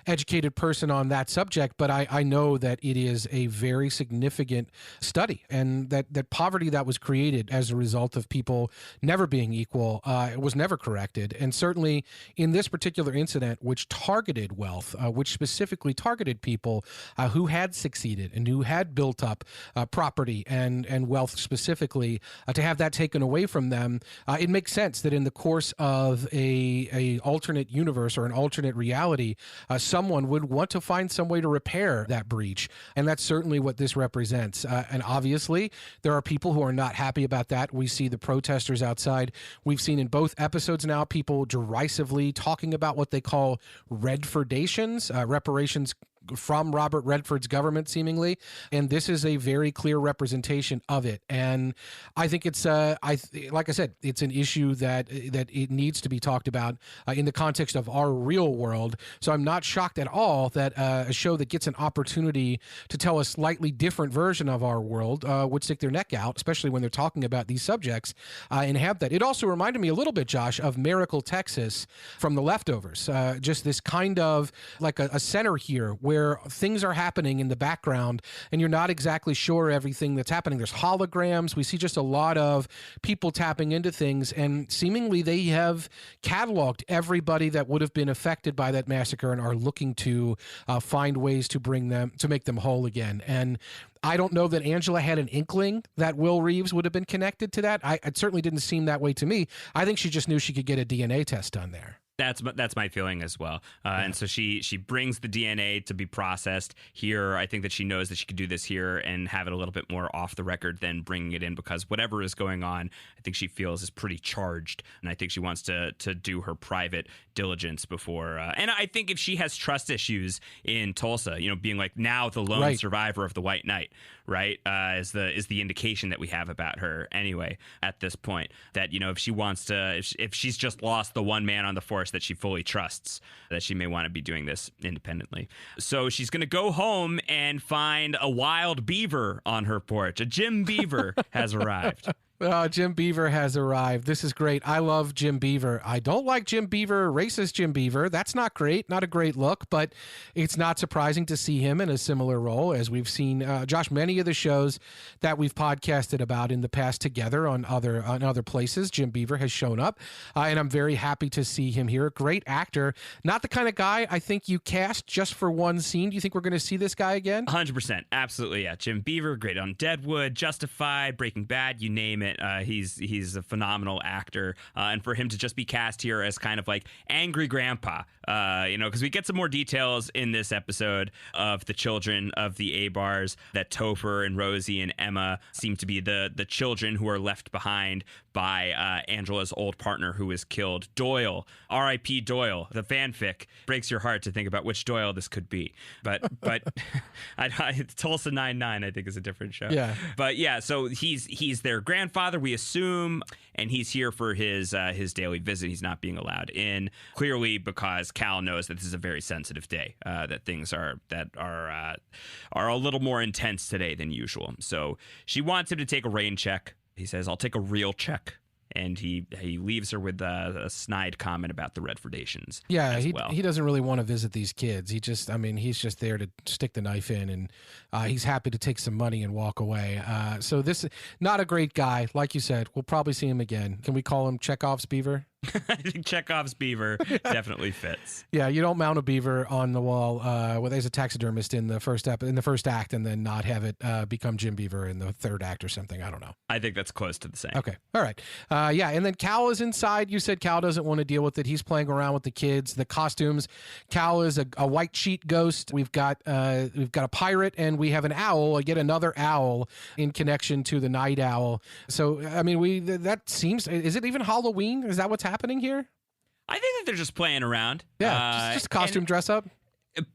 educated person on that subject, but I know that it is a very significant study, and that poverty that was created as a result of people never being equal was never correct. And certainly in this particular incident, which targeted wealth, which specifically targeted people who had succeeded and who had built up property and wealth specifically, to have that taken away from them, it makes sense that in the course of a alternate universe or an alternate reality, someone would want to find some way to repair that breach. And that's certainly what this represents. And obviously, there are people who are not happy about that. We see the protesters outside. We've seen in both episodes now people derisively talking about what they call Redfordations, reparations from Robert Redford's government, seemingly. And this is a very clear representation of it. And I think it's, like I said, it's an issue that it needs to be talked about in the context of our real world. So I'm not shocked at all that a show that gets an opportunity to tell a slightly different version of our world would stick their neck out, especially when they're talking about these subjects, and have that. It also reminded me a little bit, Josh, of Miracle, Texas from The Leftovers. Just this kind of like a center here where things are happening in the background and you're not exactly sure everything that's happening. There's holograms. We see just a lot of people tapping into things, and seemingly they have cataloged everybody that would have been affected by that massacre and are looking to find ways to make them whole again. And I don't know that Angela had an inkling that Will Reeves would have been connected to that. It certainly didn't seem that way to me. I think she just knew she could get a DNA test done there. That's my feeling as well. And so she brings the DNA to be processed here. I think that she knows that she could do this here and have it a little bit more off the record than bringing it in, because whatever is going on, I think she feels is pretty charged. And I think she wants to do her private diligence before. And I think if she has trust issues in Tulsa, being like now the lone survivor of the White Knight, right, is the indication that we have about her anyway at this point, that, if she wants to, if she's just lost the one man on the force that she fully trusts, that she may want to be doing this independently. So she's going to go home and find a wild beaver on her porch. A Jim Beaver has arrived. Jim Beaver has arrived. This is great. I love Jim Beaver. I don't like Jim Beaver, racist Jim Beaver. That's not great. Not a great look, but it's not surprising to see him in a similar role as we've seen, Josh, many of the shows that we've podcasted about in the past together on other places. Jim Beaver has shown up, and I'm very happy to see him here. Great actor. Not the kind of guy I think you cast just for one scene. Do you think we're going to see this guy again? 100%. Absolutely, yeah. Jim Beaver, great on Deadwood, Justified, Breaking Bad, you name it. He's a phenomenal actor, and for him to just be cast here as kind of like angry grandpa, because we get some more details in this episode of the children of the A-Bars, that Topher and Rosie and Emma seem to be the children who are left behind by Angela's old partner who was killed. Doyle, R.I.P. Doyle. The fanfic breaks your heart to think about which Doyle this could be, but Tulsa 99 I think is a different show. Yeah, but yeah, so he's their grandfather, we assume, and he's here for his daily visit. He's not being allowed in, clearly because Cal knows that this is a very sensitive day, that things are a little more intense today than usual. So she wants him to take a rain check. He says, "I'll take a real check." And he leaves her with a snide comment about the Redfordations. Yeah, he doesn't really want to visit these kids. He's just there to stick the knife in, and he's happy to take some money and walk away. So this, not a great guy. Like you said, we'll probably see him again. Can we call him Chekhov's beaver? I think Chekhov's beaver definitely fits. Yeah, you don't mount a beaver on the wall as a taxidermist in the first act, and then not have it become Jim Beaver in the third act or something. I don't know. I think that's close to the same. Okay, all right. Yeah, and then Cal is inside. You said Cal doesn't want to deal with it. He's playing around with the kids, the costumes. Cal is a white sheet ghost. We've got a pirate, and we have an owl. Yet another owl in connection to the night owl. So I mean, that seems. Is it even Halloween? Is that what's happening here? I think that they're just playing around. Yeah, just costume dress up.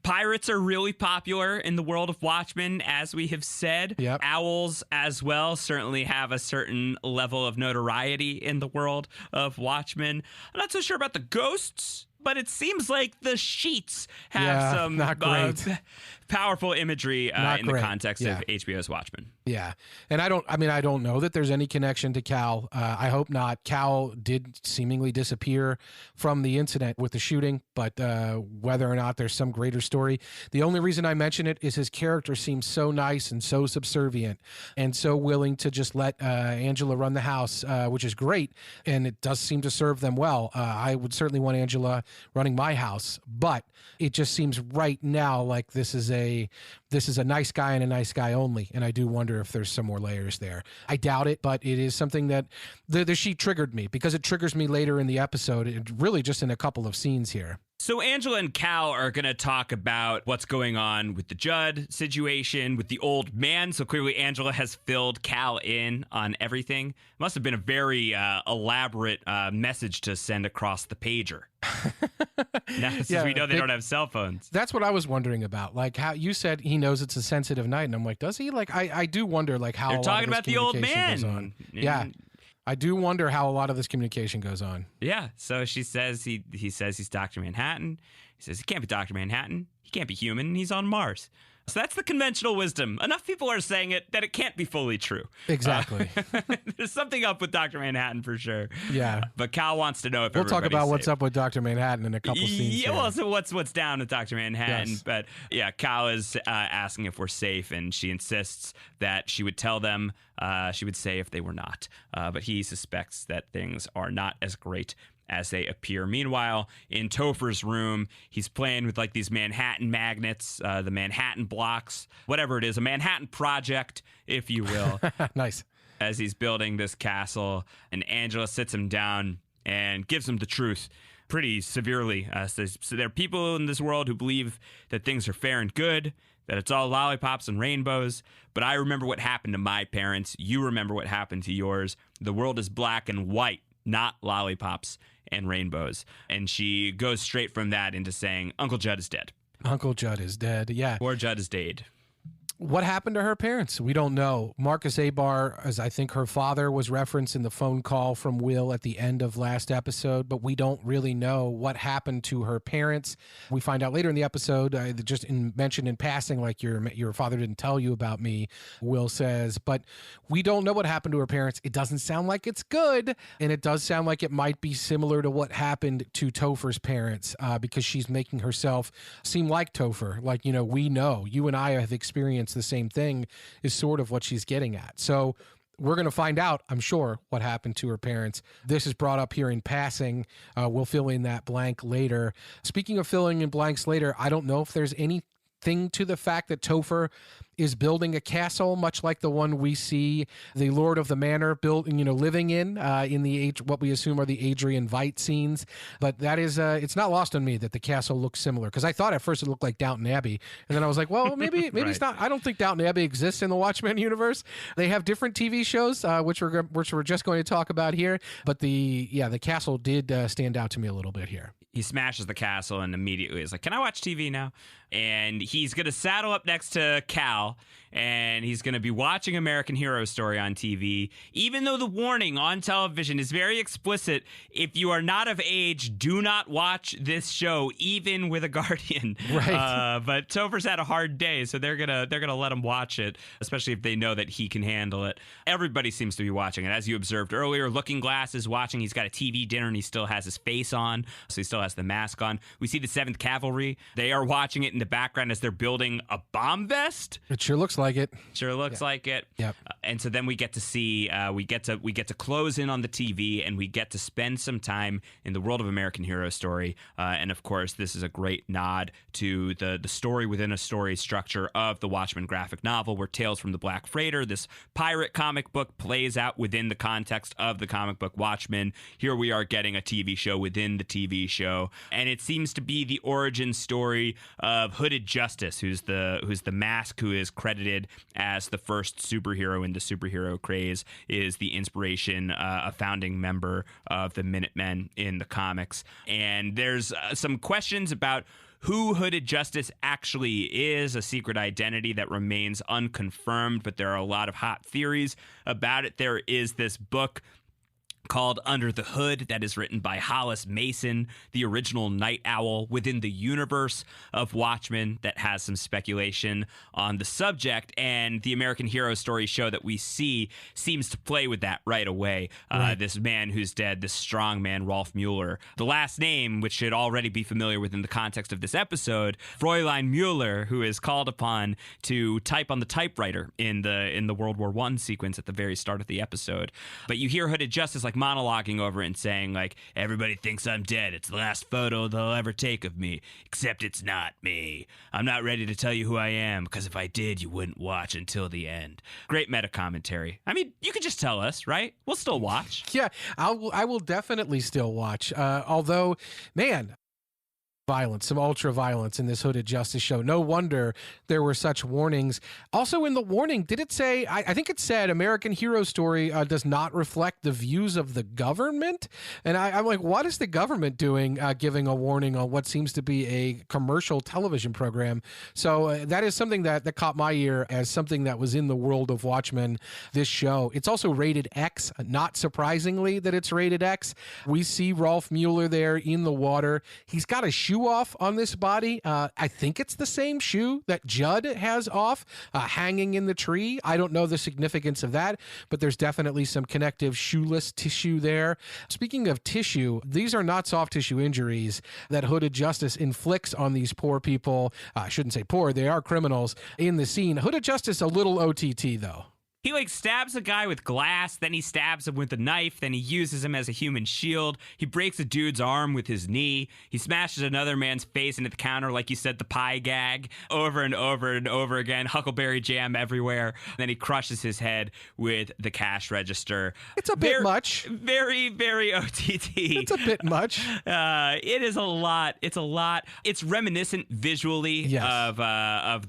Pirates are really popular in the world of Watchmen, as we have said. Yep. Owls as well certainly have a certain level of notoriety in the world of Watchmen. I'm not so sure about the ghosts, but it seems like the sheets have some not great. Powerful imagery in the context of HBO's Watchmen. Yeah. And I don't know that there's any connection to Cal. I hope not. Cal did seemingly disappear from the incident with the shooting, but whether or not there's some greater story. The only reason I mention it is his character seems so nice and so subservient and so willing to just let Angela run the house, which is great. And it does seem to serve them well. I would certainly want Angela running my house, but it just seems right now like this is a nice guy and a nice guy only, and I do wonder if there's some more layers there. I doubt it, but it is something that the sheet triggered me, because it triggers me later in the episode, really just in a couple of scenes here. So Angela and Cal are going to talk about what's going on with the Judd situation, with the old man. So clearly Angela has filled Cal in on everything. Must have been a very elaborate message to send across the pager. Now, since we know they don't have cell phones. That's what I was wondering about. Like how you said he knows it's a sensitive night, and I'm like, does he? Like I do wonder like how they're talking about the old man. Goes on. Yeah. I do wonder how a lot of this communication goes on. Yeah. So she says he says he's Dr. Manhattan. He says he can't be Dr. Manhattan. He can't be human. He's on Mars. So that's the conventional wisdom. Enough people are saying it that it can't be fully true. Exactly. There's something up with Dr. Manhattan for sure. Yeah. But Cal wants to know if we'll talk about safe. what's up with Dr. Manhattan in a couple scenes. Yeah, well, so what's down with Dr. Manhattan? Yes. But yeah, Cal is asking if we're safe, and she insists that she would tell them. She would say if they were not. But he suspects that things are not as great as they appear. Meanwhile, in Topher's room, he's playing with like these Manhattan magnets, the Manhattan blocks, whatever it is, a Manhattan project, if you will. Nice. As he's building this castle, and Angela sits him down and gives him the truth pretty severely. So there are people in this world who believe that things are fair and good, that it's all lollipops and rainbows. But I remember what happened to my parents. You remember what happened to yours. The world is black and white, not lollipops and rainbows. And she goes straight from that into saying, Uncle Judd is dead. Uncle Judd is dead, yeah. Or Judd is dead. What happened to her parents? We don't know. Marcus Abar, as I think her father was referenced in the phone call from Will at the end of last episode, but we don't really know what happened to her parents. We find out later in the episode, just mentioned in passing, like your father didn't tell you about me, Will says, but we don't know what happened to her parents. It doesn't sound like it's good, and it does sound like it might be similar to what happened to Topher's parents, because she's making herself seem like Topher. Like, we know, you and I have experienced the same thing, is sort of what she's getting at. So we're going to find out, I'm sure, what happened to her parents. This is brought up here in passing. We'll fill in that blank later. Speaking of filling in blanks later, I don't know if there's anything to the fact that Topher is building a castle, much like the one we see the Lord of the Manor living in the what we assume are the Adrian Veidt scenes. But that is, it's not lost on me that the castle looks similar, because I thought at first it looked like Downton Abbey, and then I was like, well, maybe right. It's not. I don't think Downton Abbey exists in the Watchmen universe. They have different TV shows, which we're just going to talk about here. But the castle did stand out to me a little bit here. He smashes the castle and immediately is like, can I watch TV now? And he's going to saddle up next to Cal, and he's going to be watching American Hero Story on TV, even though the warning on television is very explicit. If you are not of age, do not watch this show, even with a guardian. Right. But Topher's had a hard day, so they're gonna let him watch it, especially if they know that he can handle it. Everybody seems to be watching it. As you observed earlier, Looking Glass is watching. He's got a TV dinner, and he still has his face on, so he still has the mask on. We see the 7th Cavalry. They are watching it in the background as they're building a bomb vest. It sure looks like it. Sure looks like it. Yep. And so then we get to see, we get to close in on the TV, and we get to spend some time in the world of American Hero Story. And of course, this is a great nod to the story within a story structure of the Watchmen graphic novel, where Tales from the Black Freighter, this pirate comic book, plays out within the context of the comic book Watchmen. Here we are getting a TV show within the TV show, and it seems to be the origin story of Hooded Justice, who's the mask who is credited as the first superhero in the superhero craze, is the inspiration, a founding member of the Minutemen in the comics. And there's some questions about who Hooded Justice actually is, a secret identity that remains unconfirmed, but there are a lot of hot theories about it. There is this book called Under the Hood that is written by Hollis Mason, the original Night Owl within the universe of Watchmen, that has some speculation on the subject, and the American Hero Story show that we see seems to play with that right away. Right. This man who's dead, this strong man, Rolf Mueller. The last name, which should already be familiar within the context of this episode, Fräulein Mueller, who is called upon to type on the typewriter in the World War I sequence at the very start of the episode. But you hear Hooded Justice like monologuing over it and saying, like, everybody thinks I'm dead. It's the last photo they'll ever take of me, except it's not me. I'm not ready to tell you who I am, because if I did, you wouldn't watch until the end. Great meta commentary. I mean, you could just tell us, right? We'll still watch. Yeah, I will definitely still watch. Although, man, violence, some ultra violence in this Hooded Justice show. No wonder there were such warnings. Also in the warning, did it say, I think it said American Hero Story does not reflect the views of the government? And I'm like, what is the government doing giving a warning on what seems to be a commercial television program? So that is something that caught my ear as something that was in the world of Watchmen, this show. It's also rated X, not surprisingly that it's rated X. We see Rolf Mueller there in the water. He's got a shoe off on this body. I think it's the same shoe that Judd has off, hanging in the tree. I don't know the significance of that, but there's definitely some connective shoeless tissue there. Speaking of tissue, these are not soft tissue injuries that Hooded Justice inflicts on these poor people. I shouldn't say poor, they are criminals in the scene. Hooded Justice, a little OTT though. He stabs a guy with glass, then he stabs him with a knife, then he uses him as a human shield. He breaks a dude's arm with his knee. He smashes another man's face into the counter, like you said, the pie gag, over and over and over again. Huckleberry jam everywhere. Then he crushes his head with the cash register. It's a bit much. Very, very OTT. It's a bit much. It is a lot. It's a lot. It's reminiscent visually of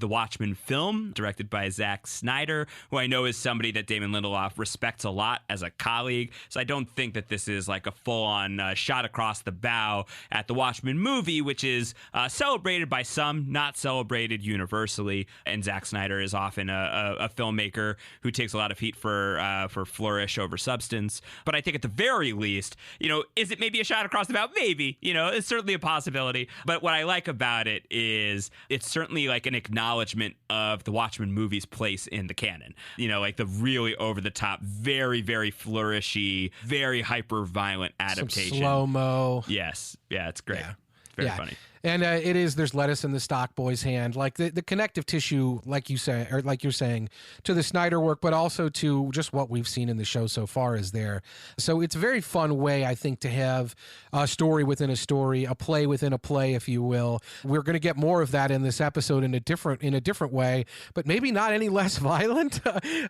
the Watchmen film, directed by Zack Snyder, who I know is somebody that Damon Lindelof respects a lot as a colleague. So I don't think that this is like a full-on shot across the bow at the Watchmen movie, which is celebrated by some, not celebrated universally. And Zack Snyder is often a filmmaker who takes a lot of heat for flourish over substance. But I think at the very least, is it maybe a shot across the bow? Maybe. It's certainly a possibility. But what I like about it is it's certainly like an acknowledgement of the Watchmen movie's place in the canon. Like the really over-the-top, very, very flourishy, very hyper-violent adaptation. Some slow-mo. Yes. Yeah, it's great. Yeah. Very funny. And there's lettuce in the stock boy's hand, like the connective tissue, like you say, or like you're saying, to the Snyder work, but also to just what we've seen in the show so far is there. So it's a very fun way, I think, to have a story within a story, a play within a play, if you will. We're going to get more of that in this episode in a different way, but maybe not any less violent,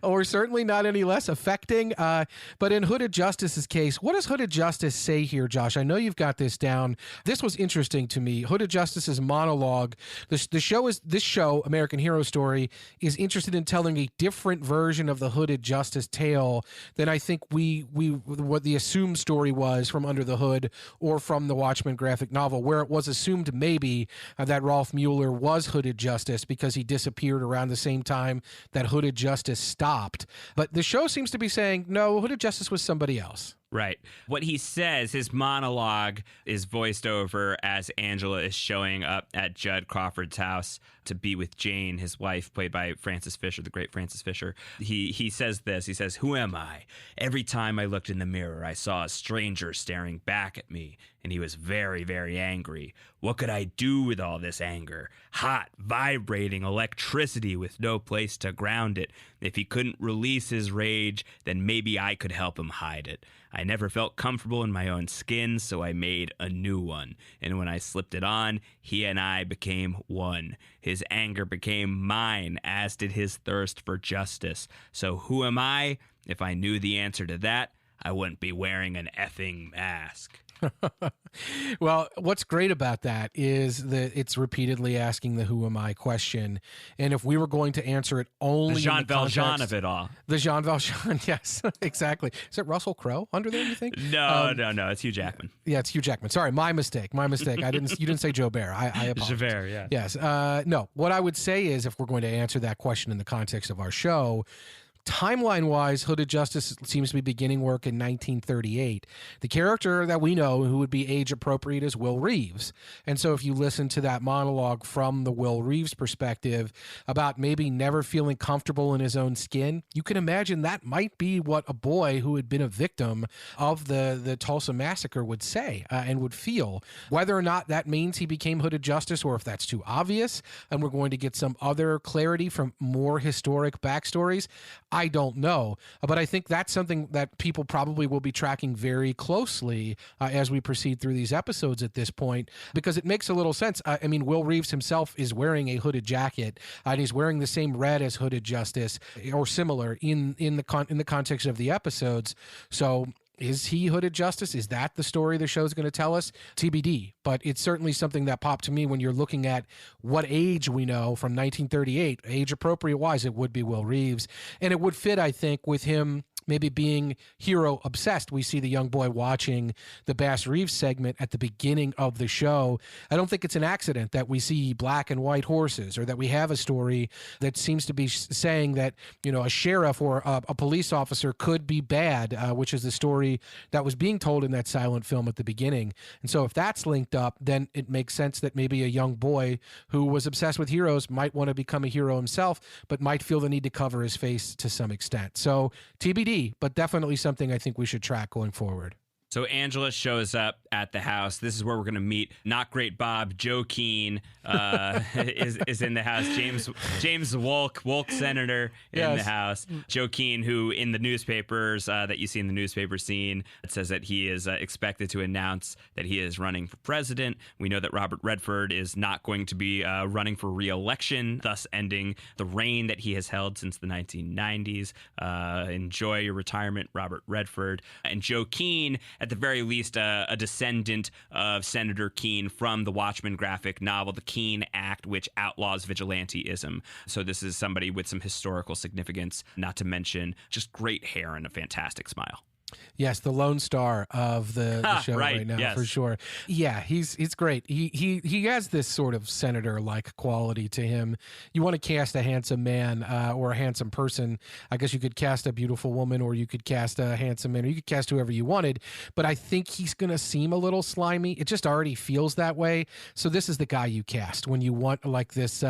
or certainly not any less affecting. But in Hooded Justice's case, what does Hooded Justice say here, Josh? I know you've got this down. This was interesting to me. Hooded Justice's monologue. This show, American Hero Story, is interested in telling a different version of the Hooded Justice tale than I think what the assumed story was from Under the Hood or from the Watchmen graphic novel, where it was assumed maybe that Rolf Mueller was Hooded Justice because he disappeared around the same time that Hooded Justice stopped. But the show seems to be saying, no, Hooded Justice was somebody else. Right. What he says, his monologue is voiced over as Angela is showing up at Judd Crawford's house to be with Jane, his wife, played by Frances Fisher, the great Frances Fisher. He says this. He says, "Who am I? Every time I looked in the mirror, I saw a stranger staring back at me, and he was very, very angry. What could I do with all this anger? Hot, vibrating electricity with no place to ground it. If he couldn't release his rage, then maybe I could help him hide it. I never felt comfortable in my own skin, so I made a new one. And when I slipped it on, he and I became one. His anger became mine, as did his thirst for justice. So who am I? If I knew the answer to that, I wouldn't be wearing an effing mask." Well, what's great about that is that it's repeatedly asking the "who am I" question, and if we were going to answer it only the Jean in the Valjean of it all, the Jean Valjean, yes, exactly. Is it Russell Crowe under there? You think? No, it's Hugh Jackman. Yeah, it's Hugh Jackman. Sorry, my mistake. You didn't say Joe Bear. I apologize. Javert, yeah. Yes. No. What I would say is, if we're going to answer that question in the context of our show, timeline-wise, Hooded Justice seems to be beginning work in 1938. The character that we know who would be age-appropriate is Will Reeves. And so if you listen to that monologue from the Will Reeves perspective about maybe never feeling comfortable in his own skin, you can imagine that might be what a boy who had been a victim of the Tulsa Massacre would say and would feel. Whether or not that means he became Hooded Justice or if that's too obvious, and we're going to get some other clarity from more historic backstories, I don't know, but I think that's something that people probably will be tracking very closely as we proceed through these episodes at this point, because it makes a little sense. I mean, Will Reeves himself is wearing a hooded jacket, and he's wearing the same red as Hooded Justice or similar in the context of the episodes. So Is he Hooded Justice? Is that the story the show's going to tell us? TBD. But it's certainly something that popped to me when you're looking at what age we know from 1938. Age appropriate wise, it would be Will Reeves. And it would fit, I think, with him maybe being hero obsessed. We see the young boy watching the Bass Reeves segment at the beginning of the show. I don't think it's an accident that we see black and white horses, or that we have a story that seems to be saying that, a sheriff or a police officer could be bad, which is the story that was being told in that silent film at the beginning. And so if that's linked up, then it makes sense that maybe a young boy who was obsessed with heroes might want to become a hero himself, but might feel the need to cover his face to some extent. So TBD, but definitely something I think we should track going forward. So Angela shows up at the house. This is where we're going to meet Not Great Bob. Joe Keane is in the house. James Wolk senator in the house. Joe Keane, who in the newspapers that you see in the newspaper scene, it says that he is expected to announce that he is running for president. We know that Robert Redford is not going to be running for re-election, thus ending the reign that he has held since the 1990s. Enjoy your retirement, Robert Redford. And Joe Keane, at the very least, a descendant of Senator Keane from the Watchmen graphic novel, The Keane Act, which outlaws vigilanteism. So this is somebody with some historical significance, not to mention just great hair and a fantastic smile. Yes, the Lone Star of the show right now, yes. For sure. Yeah, he's great. He has this sort of senator-like quality to him. You want to cast a handsome man or a handsome person. I guess you could cast a beautiful woman, or you could cast a handsome man, or you could cast whoever you wanted. But I think he's going to seem a little slimy. It just already feels that way. So this is the guy you cast when you want like this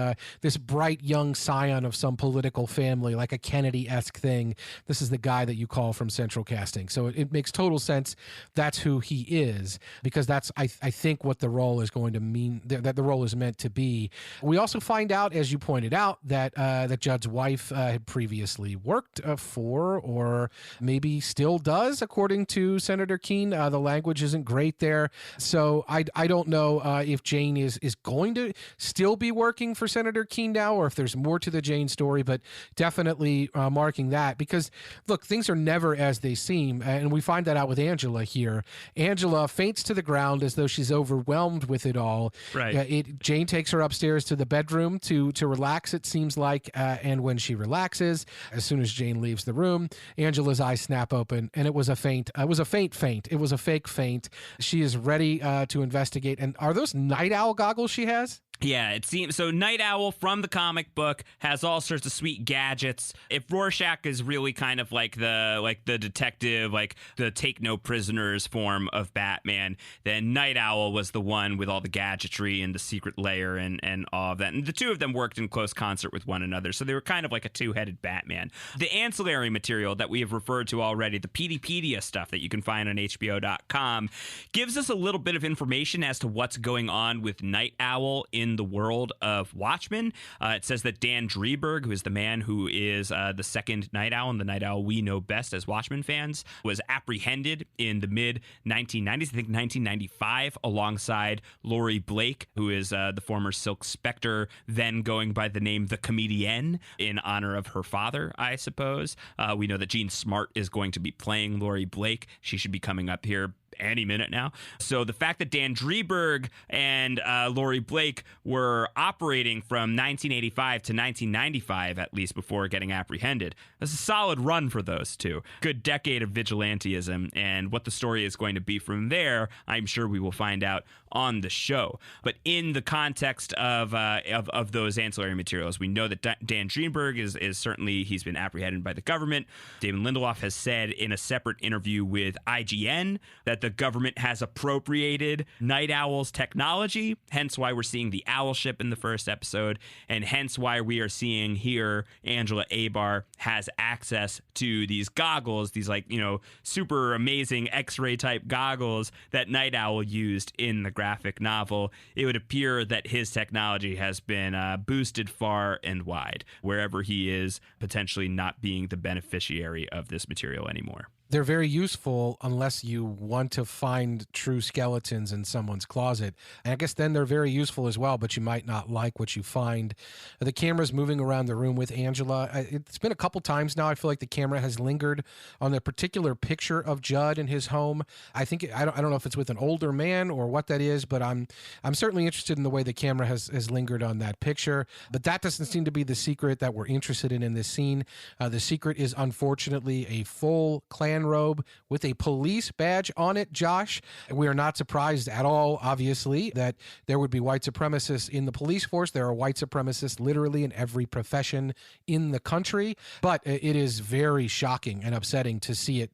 bright young scion of some political family, like a Kennedy-esque thing. This is the guy that you call from central casting. So it makes total sense. That's who he is, because that's I think what the role is going to mean, that the role is meant to be. We also find out, as you pointed out, that that Judd's wife had previously worked for, or maybe still does, according to Senator Keane. The language isn't great there, so I don't know if Jane is going to still be working for Senator Keane now, or if there's more to the Jane story. But definitely marking that, because look, things are never as they seem. And we find that out with Angela here. Angela faints to the ground as though she's overwhelmed with it all. Right. Jane takes her upstairs to the bedroom to relax, it seems like. And when she relaxes, as soon as Jane leaves the room, Angela's eyes snap open, and it was a faint. It was a faint. It was a fake faint. She is ready to investigate. And are those night owl goggles she has? Yeah, it seems so. Night Owl from the comic book has all sorts of sweet gadgets. If Rorschach is really kind of like the detective, like the take no prisoners form of Batman, then Night Owl was the one with all the gadgetry and the secret lair and all of that. And the two of them worked in close concert with one another, so they were kind of like a two-headed Batman. The ancillary material that we have referred to already, the Peteypedia stuff that you can find on HBO.com, gives us a little bit of information as to what's going on with Night Owl in the world of Watchmen. It says that Dan Drieberg, who is the man who is the second Night Owl, and the Night Owl we know best as Watchmen fans, was apprehended in the mid-1990s, I think 1995, alongside Laurie Blake, who is the former Silk Spectre, then going by the name The Comedienne, in honor of her father, I suppose. We know that Jean Smart is going to be playing Laurie Blake. She should be coming up here any minute now. So the fact that Dan Drieberg and Laurie Blake were operating from 1985 to 1995, at least, before getting apprehended, that's a solid run for those two. Good decade of vigilantism, and what the story is going to be from there, I'm sure we will find out on the show. But in the context of those ancillary materials, we know that Dan Drieberg is certainly, he's been apprehended by the government. Damon Lindelof has said in a separate interview with IGN that the government has appropriated Night Owl's technology, hence why we're seeing the owl ship in the first episode, and hence why we are seeing here Angela Abar has access to these goggles, these super amazing X-ray type goggles that Night Owl used in the graphic novel. It would appear that his technology has been boosted far and wide, wherever he is potentially not being the beneficiary of this material anymore. They're very useful unless you want to find true skeletons in someone's closet. And I guess then they're very useful as well, but you might not like what you find. The camera's moving around the room with Angela. It's been a couple times now. I feel like the camera has lingered on the particular picture of Judd in his home. I don't know if it's with an older man or what that is, but I'm certainly interested in the way the camera has lingered on that picture. But that doesn't seem to be the secret that we're interested in this scene. The secret is unfortunately a full clan robe with a police badge on it, Josh. We are not surprised at all, obviously, that there would be white supremacists in the police force. There are white supremacists literally in every profession in the country, but it is very shocking and upsetting to see it.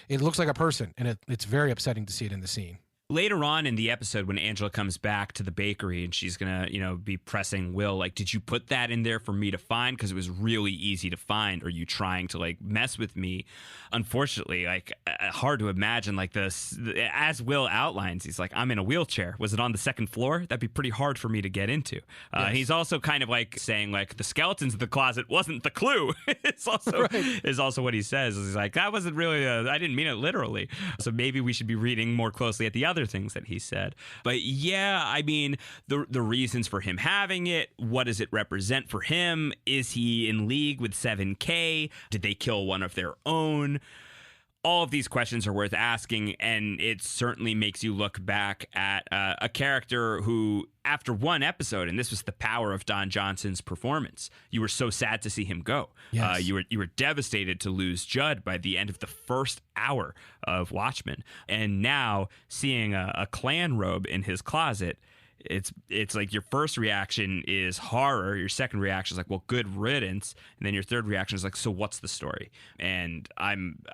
It looks like a person, and it's very upsetting to see it in the scene. Later on in the episode, when Angela comes back to the bakery and she's going to, be pressing Will, like, did you put that in there for me to find? Because it was really easy to find. Are you trying to, mess with me? Unfortunately, hard to imagine, this. As Will outlines, he's like, I'm in a wheelchair. Was it on the second floor? That'd be pretty hard for me to get into. Yes. He's also kind of saying, the skeletons in the closet wasn't the clue. It's also right. Is also what he says. He's like, that wasn't really, I didn't mean it literally. So maybe we should be reading more closely at the other things that he said. But yeah, I mean, the reasons for him having it, what does it represent for him? Is he in league with 7K? Did they kill one of their own? All of these questions are worth asking, and it certainly makes you look back at a character who, after one episode, and this was the power of Don Johnson's performance, you were so sad to see him go. Yes. You were devastated to lose Judd by the end of the first hour of Watchmen, and now seeing a clan robe in his closet, it's like your first reaction is horror, your second reaction is like, well, good riddance, and then your third reaction is like, so what's the story? And I'm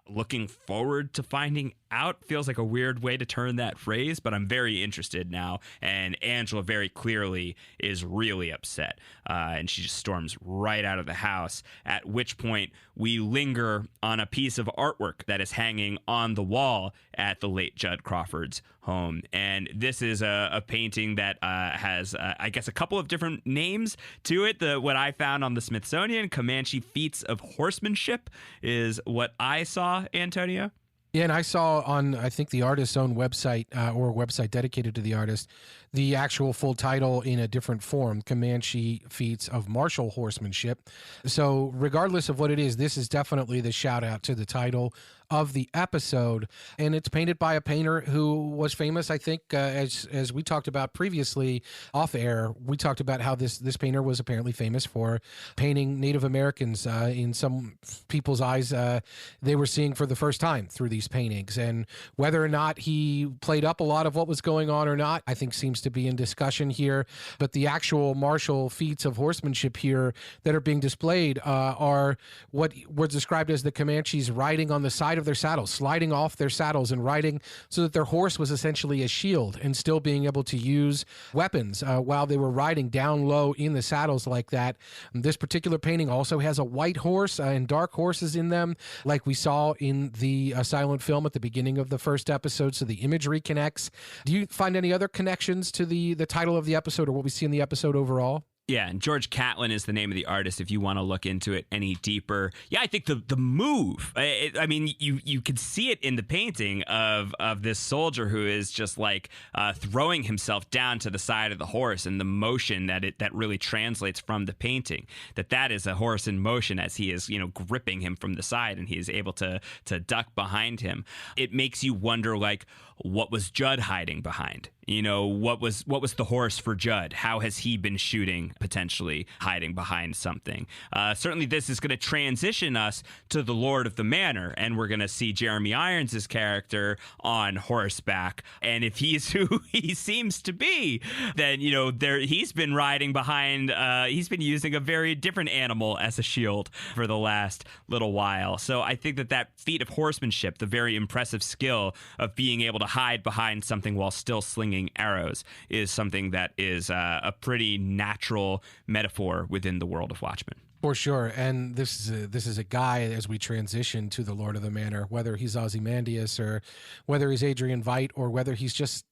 looking forward to finding out. Feels like a weird way to turn that phrase, but I'm very interested now. And Angela very clearly is really upset. And she just storms right out of the house, at which point we linger on a piece of artwork that is hanging on the wall at the late Judd Crawford's home. And this is a painting that has, I guess, a couple of different names to it. What I found on the Smithsonian, Comanche Feats of Horsemanship, is what I saw, Antonio. Yeah, and I saw on, I think, the artist's own website or a website dedicated to the artist, the actual full title in a different form, Comanche Feats of Martial Horsemanship. So regardless of what it is, this is definitely the shout out to the title of the episode, and it's painted by a painter who was famous, I think, as we talked about previously off air. We talked about how this painter was apparently famous for painting Native Americans in some people's eyes. They were seeing for the first time through these paintings, and whether or not he played up a lot of what was going on or not, I think seems to be in discussion here. But the actual martial feats of horsemanship here that are being displayed are what were described as the Comanches riding on the side of their saddles, sliding off their saddles and riding so that their horse was essentially a shield, and still being able to use weapons while they were riding down low in the saddles like that. This particular painting also has a white horse and dark horses in them, like we saw in the silent film at the beginning of the first episode, so the imagery connects. Do you find any other connections to the title of the episode or what we see in the episode overall? Yeah, and George Catlin is the name of the artist if you want to look into it any deeper. Yeah, I think the move, I mean, you could see it in the painting of this soldier who is just throwing himself down to the side of the horse, and the motion that really translates from the painting, that is a horse in motion as he is, gripping him from the side, and he is able to duck behind him. It makes you wonder, what was Judd hiding behind? What was the horse for Judd? How has he been shooting, potentially hiding behind something? Certainly this is going to transition us to the Lord of the Manor, and we're going to see Jeremy Irons' character on horseback. And if he's who he seems to be, then, he's been riding behind, he's been using a very different animal as a shield for the last little while. So I think that feat of horsemanship, the very impressive skill of being able to hide behind something while still slinging arrows, is something that is a pretty natural metaphor within the world of Watchmen. For sure, and this is a guy, as we transition to the Lord of the Manor, whether he's Ozymandias or whether he's Adrian Veidt or whether he's just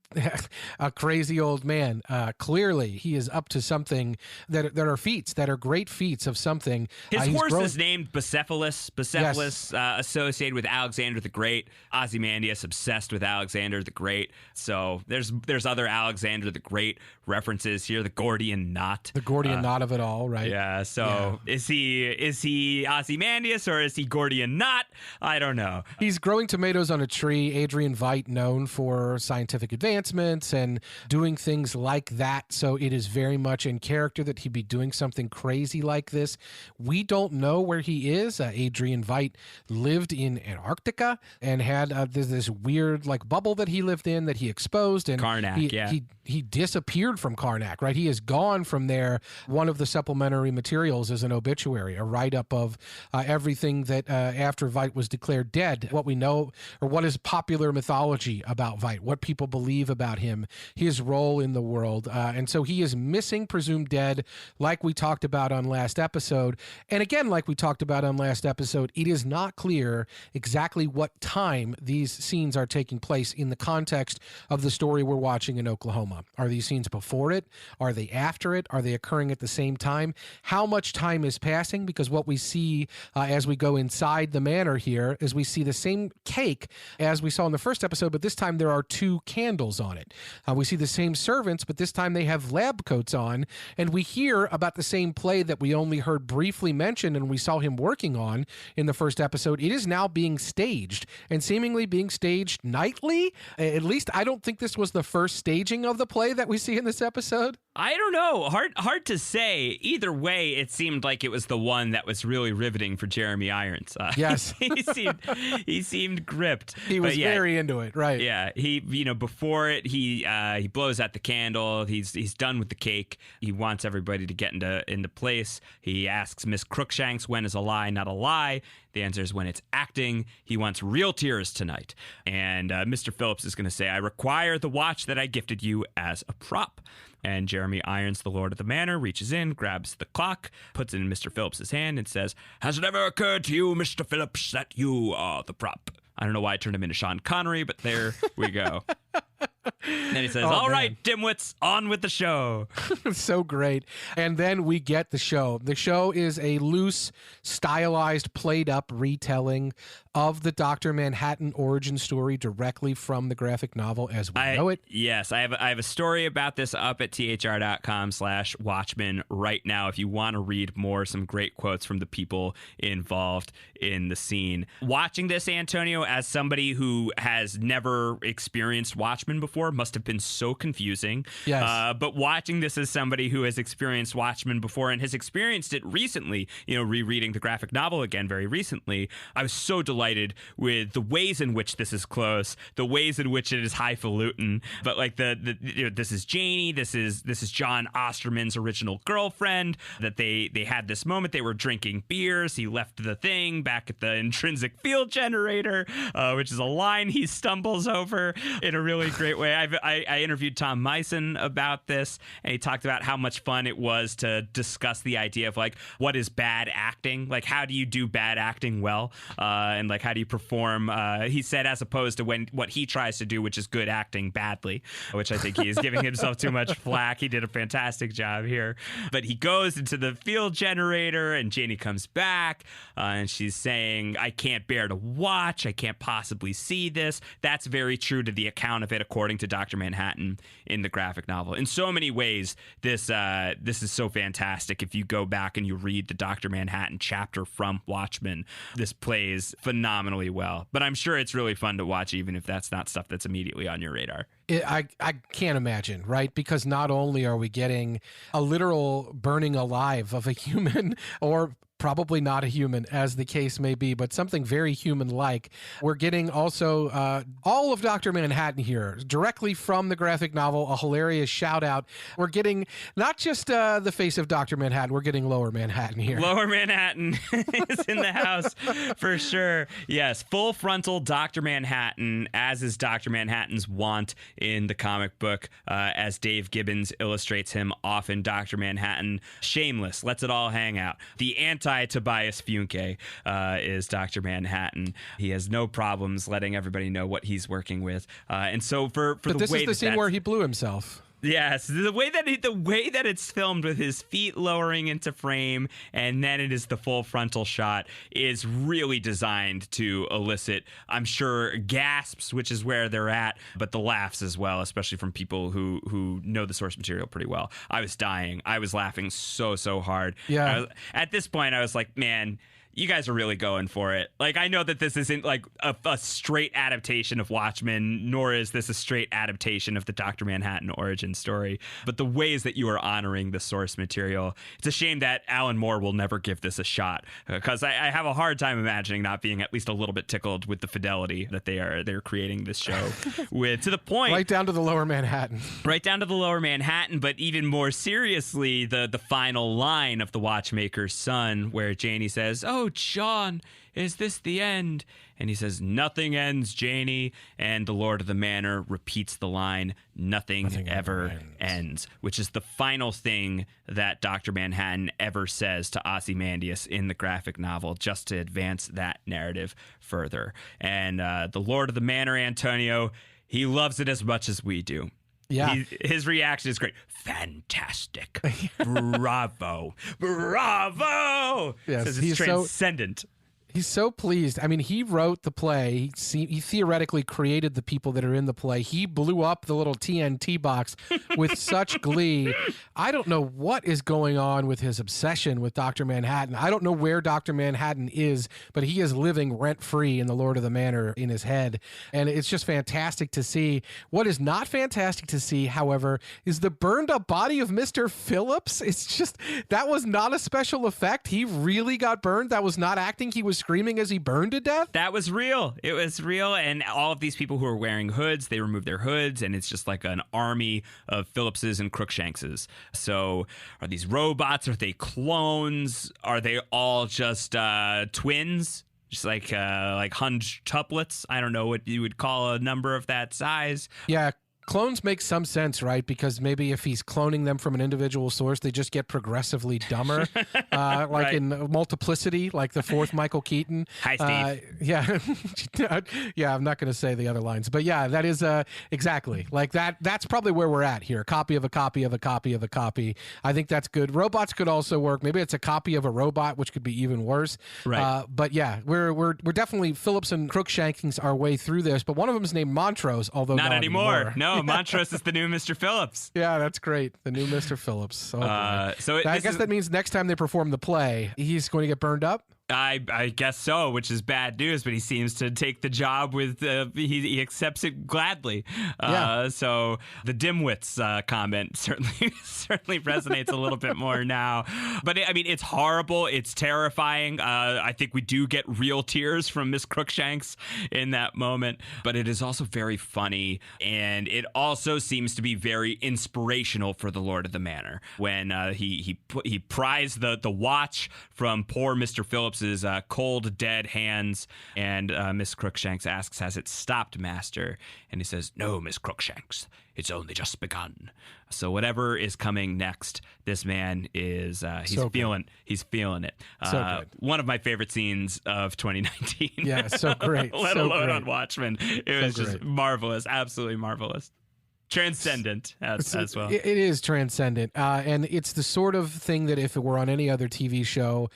a crazy old man. Clearly, he is up to something that are feats, that are great feats of something. His horse is named Bucephalus. Bucephalus, yes. Associated with Alexander the Great. Ozymandias obsessed with Alexander the Great. So there's other Alexander the Great references here. The Gordian knot. The Gordian knot of it all, right? Yeah. So is he Ozymandias or is he Gordian knot? I don't know. He's growing tomatoes on a tree. Adrian Veidt, known for scientific advancements and doing things like that. So it is very much in character that he'd be doing something crazy like this. We don't know where he is. Adrian Veidt lived in Antarctica and had this weird bubble that he lived in that he exposed. And Karnak, he disappeared from Karnak, right? He is gone from there. One of the supplementary materials is an obituary, a write-up of everything that after Veidt was declared dead, what we know or what is popular mythology about Veidt, what people believe about him, his role in the world. And so he is missing, presumed dead, like we talked about on last episode. And again, like we talked about on last episode, it is not clear exactly what time these scenes are taking place in the context of the story we're watching in Oklahoma. Are these scenes before it? Are they after it? Are they occurring at the same time? How much time is passing? Because what we see as we go inside the manor here is we see the same cake as we saw in the first episode, but this time there are two candles on it. We see the same servants, but this time they have lab coats on, and we hear about the same play that we only heard briefly mentioned and we saw him working on in the first episode. It is now being staged, and seemingly being staged nightly. At least I don't think this was the first staging of the play that we see in this episode. I don't know. Hard to say. Either way, it seemed like it was the one that was really riveting for Jeremy Irons. Yes. he seemed gripped. He was very into it, right? Yeah. Before it, he blows out the candle. He's done with the cake. He wants everybody to get into place. He asks Miss Crookshanks, when is a lie not a lie? The answer is when it's acting. He wants real tears tonight. And Mr. Phillips is going to say, I require the watch that I gifted you as a prop. And Jeremy Irons, the lord of the manor, reaches in, grabs the clock, puts it in Mr. Phillips' hand, and says, has it ever occurred to you, Mr. Phillips, that you are the prop? I don't know why I turned him into Sean Connery, but there we go. And then he says, all right, dimwits, on with the show. So great. And then we get the show. The show is a loose, stylized, played-up retelling of the Dr. Manhattan origin story directly from the graphic novel as we know it. Yes, I have a story about this up at thr.com/Watchmen right now if you want to read more, some great quotes from the people involved in the scene. Watching this, Antonio, as somebody who has never experienced Watchmen before, must have been so confusing. Yes. But watching this as somebody who has experienced Watchmen before and has experienced it recently, rereading the graphic novel again very recently, I was so delighted with the ways in which this is close, the ways in which it is highfalutin. But this is Janie, this is John Osterman's original girlfriend. That they had this moment. They were drinking beers. He left the thing back at the intrinsic field generator, which is a line he stumbles over in a really great way. I interviewed Tom Meissen about this, and he talked about how much fun it was to discuss the idea of what is bad acting, how do you do bad acting well, and how do you perform. He said as opposed to what he tries to do, which is good acting badly, which I think he is giving himself too much flack. He did a fantastic job here, but he goes into the field generator, and Janie comes back, and she's saying, "I can't bear to watch. I can't possibly see this." That's very true to the account of it, according to Dr. Manhattan in the graphic novel. In so many ways, this is so fantastic. If you go back and you read the Dr. Manhattan chapter from Watchmen, this plays phenomenally well. But I'm sure it's really fun to watch, even if that's not stuff that's immediately on your radar. I can't imagine, right? Because not only are we getting a literal burning alive of a human, or probably not a human, as the case may be, but something very human-like. We're getting also all of Dr. Manhattan here, directly from the graphic novel, a hilarious shout-out. We're getting not just the face of Dr. Manhattan, we're getting Lower Manhattan here. Lower Manhattan is in the house, for sure. Yes, full frontal Dr. Manhattan, as is Dr. Manhattan's wont in the comic book, as Dave Gibbons illustrates him often. Dr. Manhattan, shameless, lets it all hang out. The anti anti-Tobias Funke is Dr. Manhattan. He has no problems letting everybody know what he's working with. And so for but the this way is the scene where he blew himself. Yes, the way that it's filmed with his feet lowering into frame, and then it is the full frontal shot, is really designed to elicit, I'm sure, gasps, which is where they're at, but the laughs as well, especially from people who know the source material pretty well. I was dying. I was laughing so hard. Yeah. At this point, I was like, man, you guys are really going for it. Like, I know that this isn't like a straight adaptation of Watchmen, nor is this a straight adaptation of the Dr. Manhattan origin story, but the ways that you are honoring the source material, it's a shame that Alan Moore will never give this a shot, because I have a hard time imagining not being at least a little bit tickled with the fidelity that they're creating this show with, to the point right down to the lower Manhattan. Right down to the lower Manhattan, but even more seriously, the final line of the Watchmaker's son, where Janie says, "Oh, John, is this the end?" And he says, "Nothing ends, Janie." And the Lord of the Manor repeats the line, Nothing ever ends, which is the final thing that Dr. Manhattan ever says to Ozymandias in the graphic novel, just to advance that narrative further. And the Lord of the Manor, Antonio, he loves it as much as we do. Yeah. His reaction is great. Fantastic. Bravo. Bravo. Yes, Says it's transcendent. He's so pleased. I mean, he wrote the play. He theoretically created the people that are in the play. He blew up the little TNT box with such glee. I don't know what is going on with his obsession with Dr. Manhattan. I don't know where Dr. Manhattan is, but he is living rent-free in the Lord of the Manor in his head. And it's just fantastic to see. What is not fantastic to see, however, is the burned-up body of Mr. Phillips. It's just, that was not a special effect. He really got burned. That was not acting. He was screaming as he burned to death. That was real. It was real. And all of these people who are wearing hoods, they remove their hoods, and it's just like an army of Phillipses and Crookshankses. So are these robots? Are they clones? Are they all just twins? Just like huntuplets? I don't know what you would call a number of that size. Yeah. Clones make some sense, right? Because maybe if he's cloning them from an individual source, they just get progressively dumber, like right. In Multiplicity, like the fourth Michael Keaton. Hi, Steve. Yeah. Yeah, I'm not going to say the other lines. But yeah, that is exactly. Like that. That's probably where we're at here. Copy of a copy of a copy of a copy. I think that's good. Robots could also work. Maybe it's a copy of a robot, which could be even worse. Right. But yeah, we're definitely Phillips and Crookshanking our way through this. But one of them is named Montrose, although not anymore. No. Montrose is the new Mr. Phillips. Yeah, that's great. The new Mr. Phillips. Oh, I guess that means next time they perform the play, he's going to get burned up? I guess so, which is bad news, but he seems to take the job with, he accepts it gladly. Yeah. So the dimwits comment certainly resonates a little bit more now. But I mean, it's horrible. It's terrifying. I think we do get real tears from Miss Crookshanks in that moment, but it is also very funny. And it also seems to be very inspirational for the Lord of the Manor when he pries the watch from poor Mr. Phillips' cold, dead hands, and Miss Crookshanks asks, "Has it stopped, Master?" And he says, "No, Miss Crookshanks, it's only just begun." So whatever is coming next, this man is he's feeling it. So good. One of my favorite scenes of 2019. Yeah, so great. Let so alone great. on Watchmen. It was just marvelous, absolutely marvelous. Transcendent as well. It is transcendent. And it's the sort of thing that if it were on any other TV show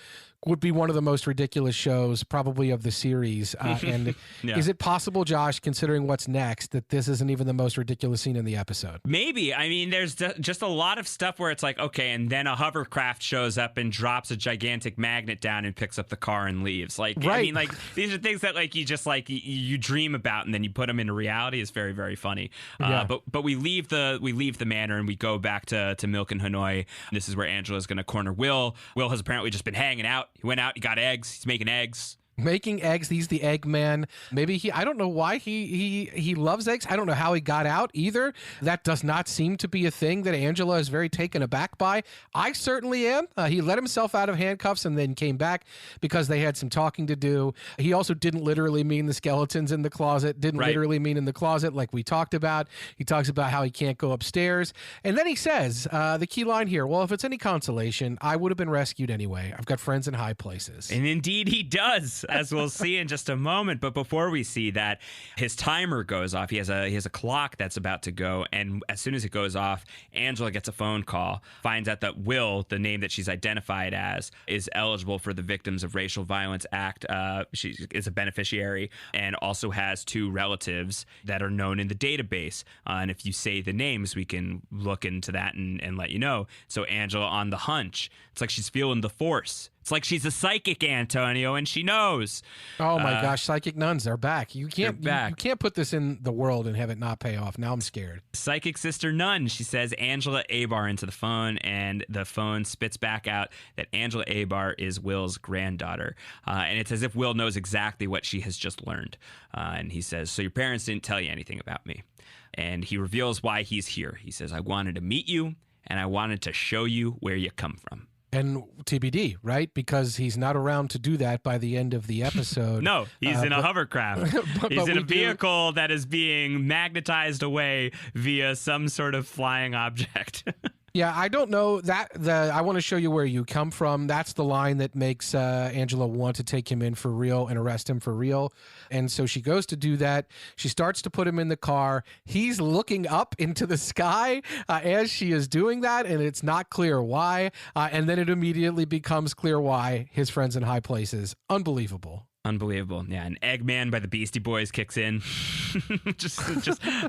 would be one of the most ridiculous shows probably of the series. And yeah. Is it possible, Josh, considering what's next, that this isn't even the most ridiculous scene in the episode? Maybe. I mean, there's just a lot of stuff where it's like, okay, and then a hovercraft shows up and drops a gigantic magnet down and picks up the car and leaves. Like, right. I mean, like, these are things that like you just like you dream about and then you put them into reality. Is very, very funny. Yeah. But we leave the manor and we go back to Milk and Hanoi. This is where Angela's going to corner Will. Will has apparently just been hanging out. He went out, he got eggs, he's making eggs. Making eggs. He's the egg man. Maybe I don't know why he loves eggs. I don't know how he got out either. That does not seem to be a thing that Angela is very taken aback by. I certainly am. He let himself out of handcuffs and then came back because they had some talking to do. He also didn't literally mean the skeletons in the closet, didn't literally mean in the closet like we talked about. He talks about how he can't go upstairs. And then he says, the key line here, well, if it's any consolation, I would have been rescued anyway. I've got friends in high places. And indeed he does, as we'll see in just a moment. But before we see that, his timer goes off. He has a clock that's about to go. And as soon as it goes off, Angela gets a phone call, finds out that Will, the name that she's identified as, is eligible for the Victims of Racial Violence Act. She is a beneficiary and also has 2 relatives that are known in the database. And if you say the names, we can look into that and let you know. So Angela on the hunch. It's like she's feeling the force. It's like she's a psychic, Antonio, and she knows. Oh my gosh, psychic nuns are back. You can't you can't put this in the world and have it not pay off. Now I'm scared. Psychic sister nun. She says Angela Abar into the phone, and the phone spits back out that Angela Abar is Will's granddaughter. And it's as if Will knows exactly what she has just learned. And he says, so your parents didn't tell you anything about me. And he reveals why he's here. He says, I wanted to meet you, and I wanted to show you where you come from. And TBD, right? Because he's not around to do that by the end of the episode. No, he's in a hovercraft. He's in a vehicle that is being magnetized away via some sort of flying object. Yeah, I don't know that. I want to show you where you come from. That's the line that makes Angela want to take him in for real and arrest him for real. And so she goes to do that. She starts to put him in the car. He's looking up into the sky as she is doing that, and it's not clear why. And then it immediately becomes clear why. His friends in high places. Unbelievable. Unbelievable. Yeah, an Eggman by the Beastie Boys kicks in. just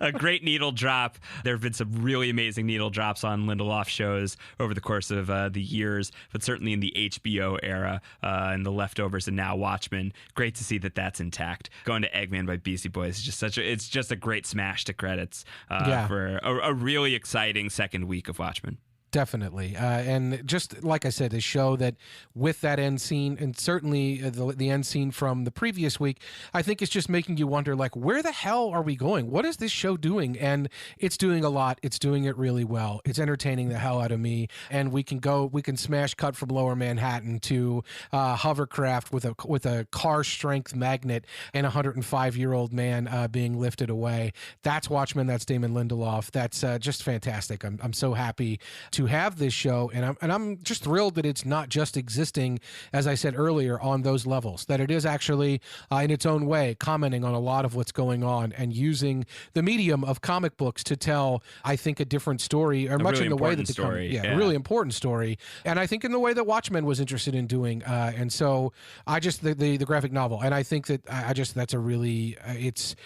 a great needle drop. There have been some really amazing needle drops on Lindelof shows over the course of the years, but certainly in the HBO era and the leftovers and now Watchmen. Great to see that that's intact. Going to Eggman by Beastie Boys is just it's just a great smash to credits for a really exciting second week of Watchmen. Definitely. And just like I said, a show that with that end scene, and certainly the end scene from the previous week, I think it's just making you wonder, like, where the hell are we going? What is this show doing? And it's doing a lot. It's doing it really well. It's entertaining the hell out of me. And we can smash cut from Lower Manhattan to hovercraft with a car strength magnet and a 105-year-old man being lifted away. That's Watchmen. That's Damon Lindelof. That's just fantastic. I'm so happy to have this show, and I'm just thrilled that it's not just existing, as I said earlier, on those levels, that it is actually in its own way commenting on a lot of what's going on and using the medium of comic books to tell, I think, a different story, or much really in the way that a really important story, and I think in the way that Watchmen was interested in doing. And so I just the graphic novel, and I think that that's a really it's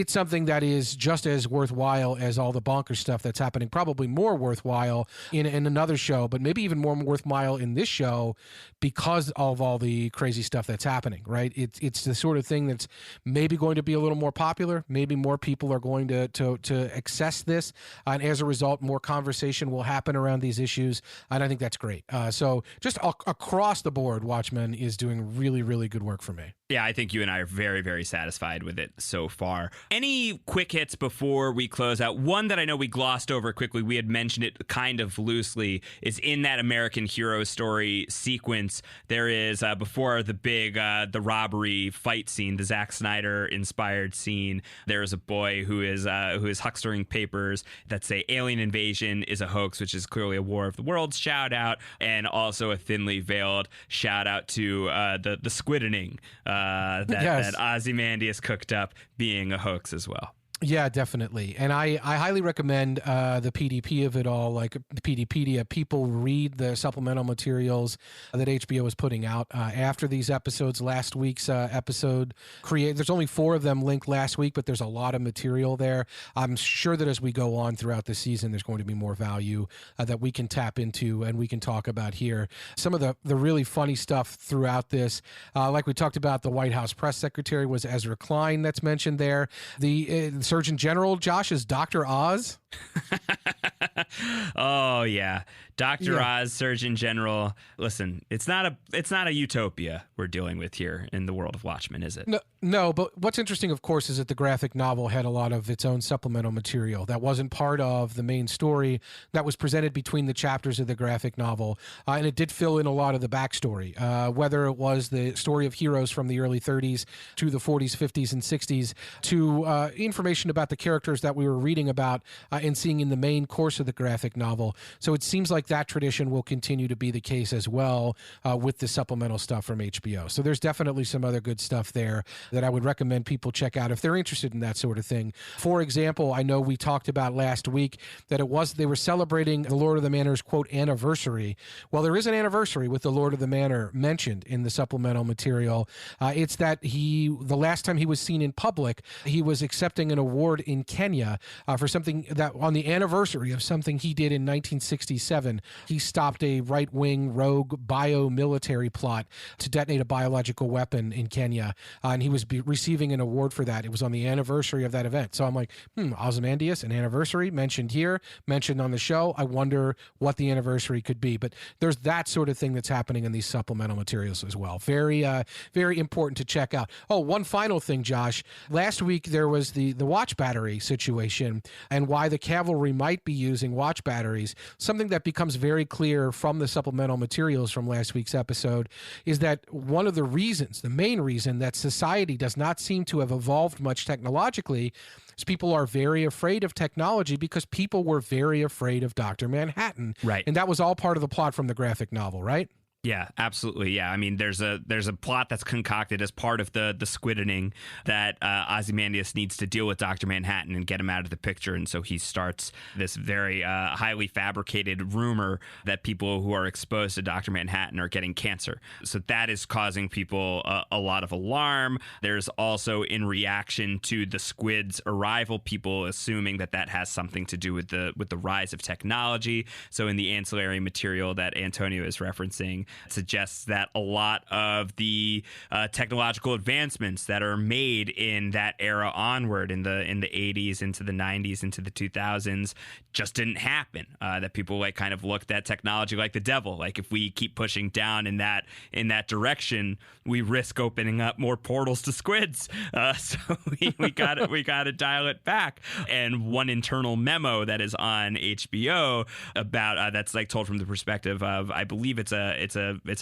something that is just as worthwhile as all the bonkers stuff that's happening, probably more worthwhile in another show, but maybe even more worthwhile in this show because of all the crazy stuff that's happening, right? It's the sort of thing that's maybe going to be a little more popular. Maybe more people are going to access this, and as a result, more conversation will happen around these issues, and I think that's great. So just across the board, Watchmen is doing really, really good work for me. Yeah, I think you and I are very, very satisfied with it so far. Any quick hits before we close out? One that I know we glossed over quickly, we had mentioned it kind of loosely, is in that American Hero story sequence. There is, before the big, the robbery fight scene, the Zack Snyder inspired scene, there is a boy who is huckstering papers that say alien invasion is a hoax, which is clearly a War of the Worlds shout out, and also a thinly veiled shout out to the squidding that Ozymandias cooked up being a hoax as well. Yeah, definitely. And I highly recommend the PDP of it all, like PDpedia. People read the supplemental materials that HBO is putting out after these episodes. Last week's episode, there's only 4 of them linked last week, but there's a lot of material there. I'm sure that as we go on throughout the season, there's going to be more value that we can tap into and we can talk about here. Some of the really funny stuff throughout this, like we talked about, the White House press secretary was Ezra Klein that's mentioned there. The Surgeon General, Josh, is Dr. Oz. Oh yeah, Dr. Oz, Surgeon General. Listen, it's not a utopia we're dealing with here in the world of Watchmen, is it? No, but what's interesting, of course, is that the graphic novel had a lot of its own supplemental material that wasn't part of the main story that was presented between the chapters of the graphic novel, and it did fill in a lot of the backstory, whether it was the story of heroes from the early 30s to the 40s, 50s, and 60s, to information about the characters that we were reading about and seeing in the main course of the graphic novel. So it seems like that tradition will continue to be the case as well with the supplemental stuff from HBO. So there's definitely some other good stuff there that I would recommend people check out if they're interested in that sort of thing. For example, I know we talked about last week that they were celebrating the Lord of the Manor's, quote, anniversary. Well, there is an anniversary with the Lord of the Manor mentioned in the supplemental material. It's that the last time he was seen in public, he was accepting an award in Kenya for something that on the anniversary of something he did in 1967. He stopped a right-wing rogue bio-military plot to detonate a biological weapon in Kenya, and he was receiving an award for that. It was on the anniversary of that event. So I'm like, Ozymandias, an anniversary mentioned here, mentioned on the show. I wonder what the anniversary could be. But there's that sort of thing that's happening in these supplemental materials as well. Very, very important to check out. Oh, one final thing, Josh. Last week there was the watch battery situation and why the cavalry might be using watch batteries. Something that becomes very clear from the supplemental materials from last week's episode is that one of the reasons, the main reason that society does not seem to have evolved much technologically is people are very afraid of technology because people were very afraid of Dr. Manhattan. Right. And that was all part of the plot from the graphic novel, right? Yeah, absolutely. Yeah, I mean, there's a plot that's concocted as part of the squiddening that Ozymandias needs to deal with Dr. Manhattan and get him out of the picture, and so he starts this very highly fabricated rumor that people who are exposed to Dr. Manhattan are getting cancer. So that is causing people a lot of alarm. There's also, in reaction to the squid's arrival, people assuming that has something to do with the rise of technology. So in the ancillary material that Antonio is referencing, suggests that a lot of the technological advancements that are made in that era onward, in the 80s into the 90s into the 2000s, just didn't happen. That people kind of looked at technology like the devil. Like, if we keep pushing down in that direction, we risk opening up more portals to squids. So we got to dial it back. And one internal memo that is on HBO about that's told from the perspective of, I believe it's a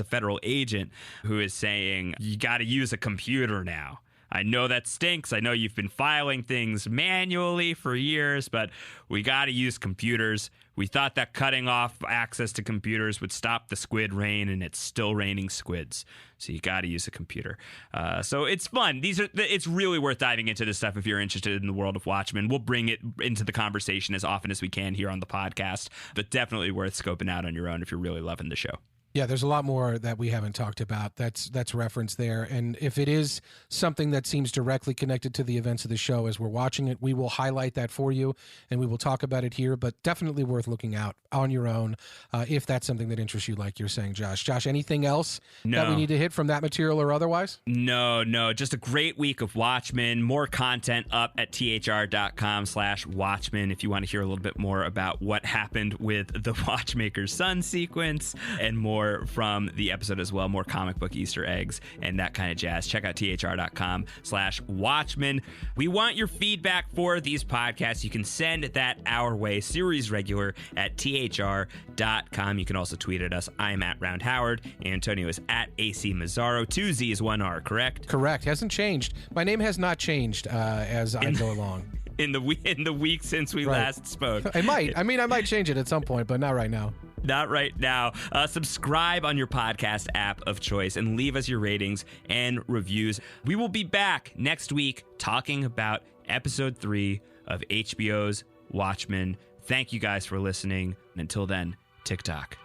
federal agent who is saying, you got to use a computer now. I know that stinks. I know you've been filing things manually for years, but we got to use computers. We thought that cutting off access to computers would stop the squid rain, and it's still raining squids. So you got to use a computer. So it's fun. It's really worth diving into this stuff if you're interested in the world of Watchmen. We'll bring it into the conversation as often as we can here on the podcast, but definitely worth scoping out on your own if you're really loving the show. Yeah, there's a lot more that we haven't talked about that's referenced there. And if it is something that seems directly connected to the events of the show as we're watching it, we will highlight that for you and we will talk about it here, but definitely worth looking out on your own if that's something that interests you, like you're saying, Josh. Josh, anything else that we need to hit from that material or otherwise? No. Just a great week of Watchmen. More content up at thr.com/Watchmen if you want to hear a little bit more about what happened with the Watchmaker's Son sequence and more from the episode as well, more comic book Easter eggs and that kind of jazz. Check out thr.com/Watchmen. We want your feedback for these podcasts. You can send that our way, series regular at thr.com. You can also tweet at us. I'm at Round Howard. Antonio is at AC Mazzaro. 2 Z's, 1 R, correct? Correct. Hasn't changed. My name has not changed as I go along. In the week since we last spoke. I might. I might change it at some point, but not right now. Not right now. Subscribe on your podcast app of choice and leave us your ratings and reviews. We will be back next week talking about episode 3 of HBO's Watchmen. Thank you guys for listening. And until then, TikTok.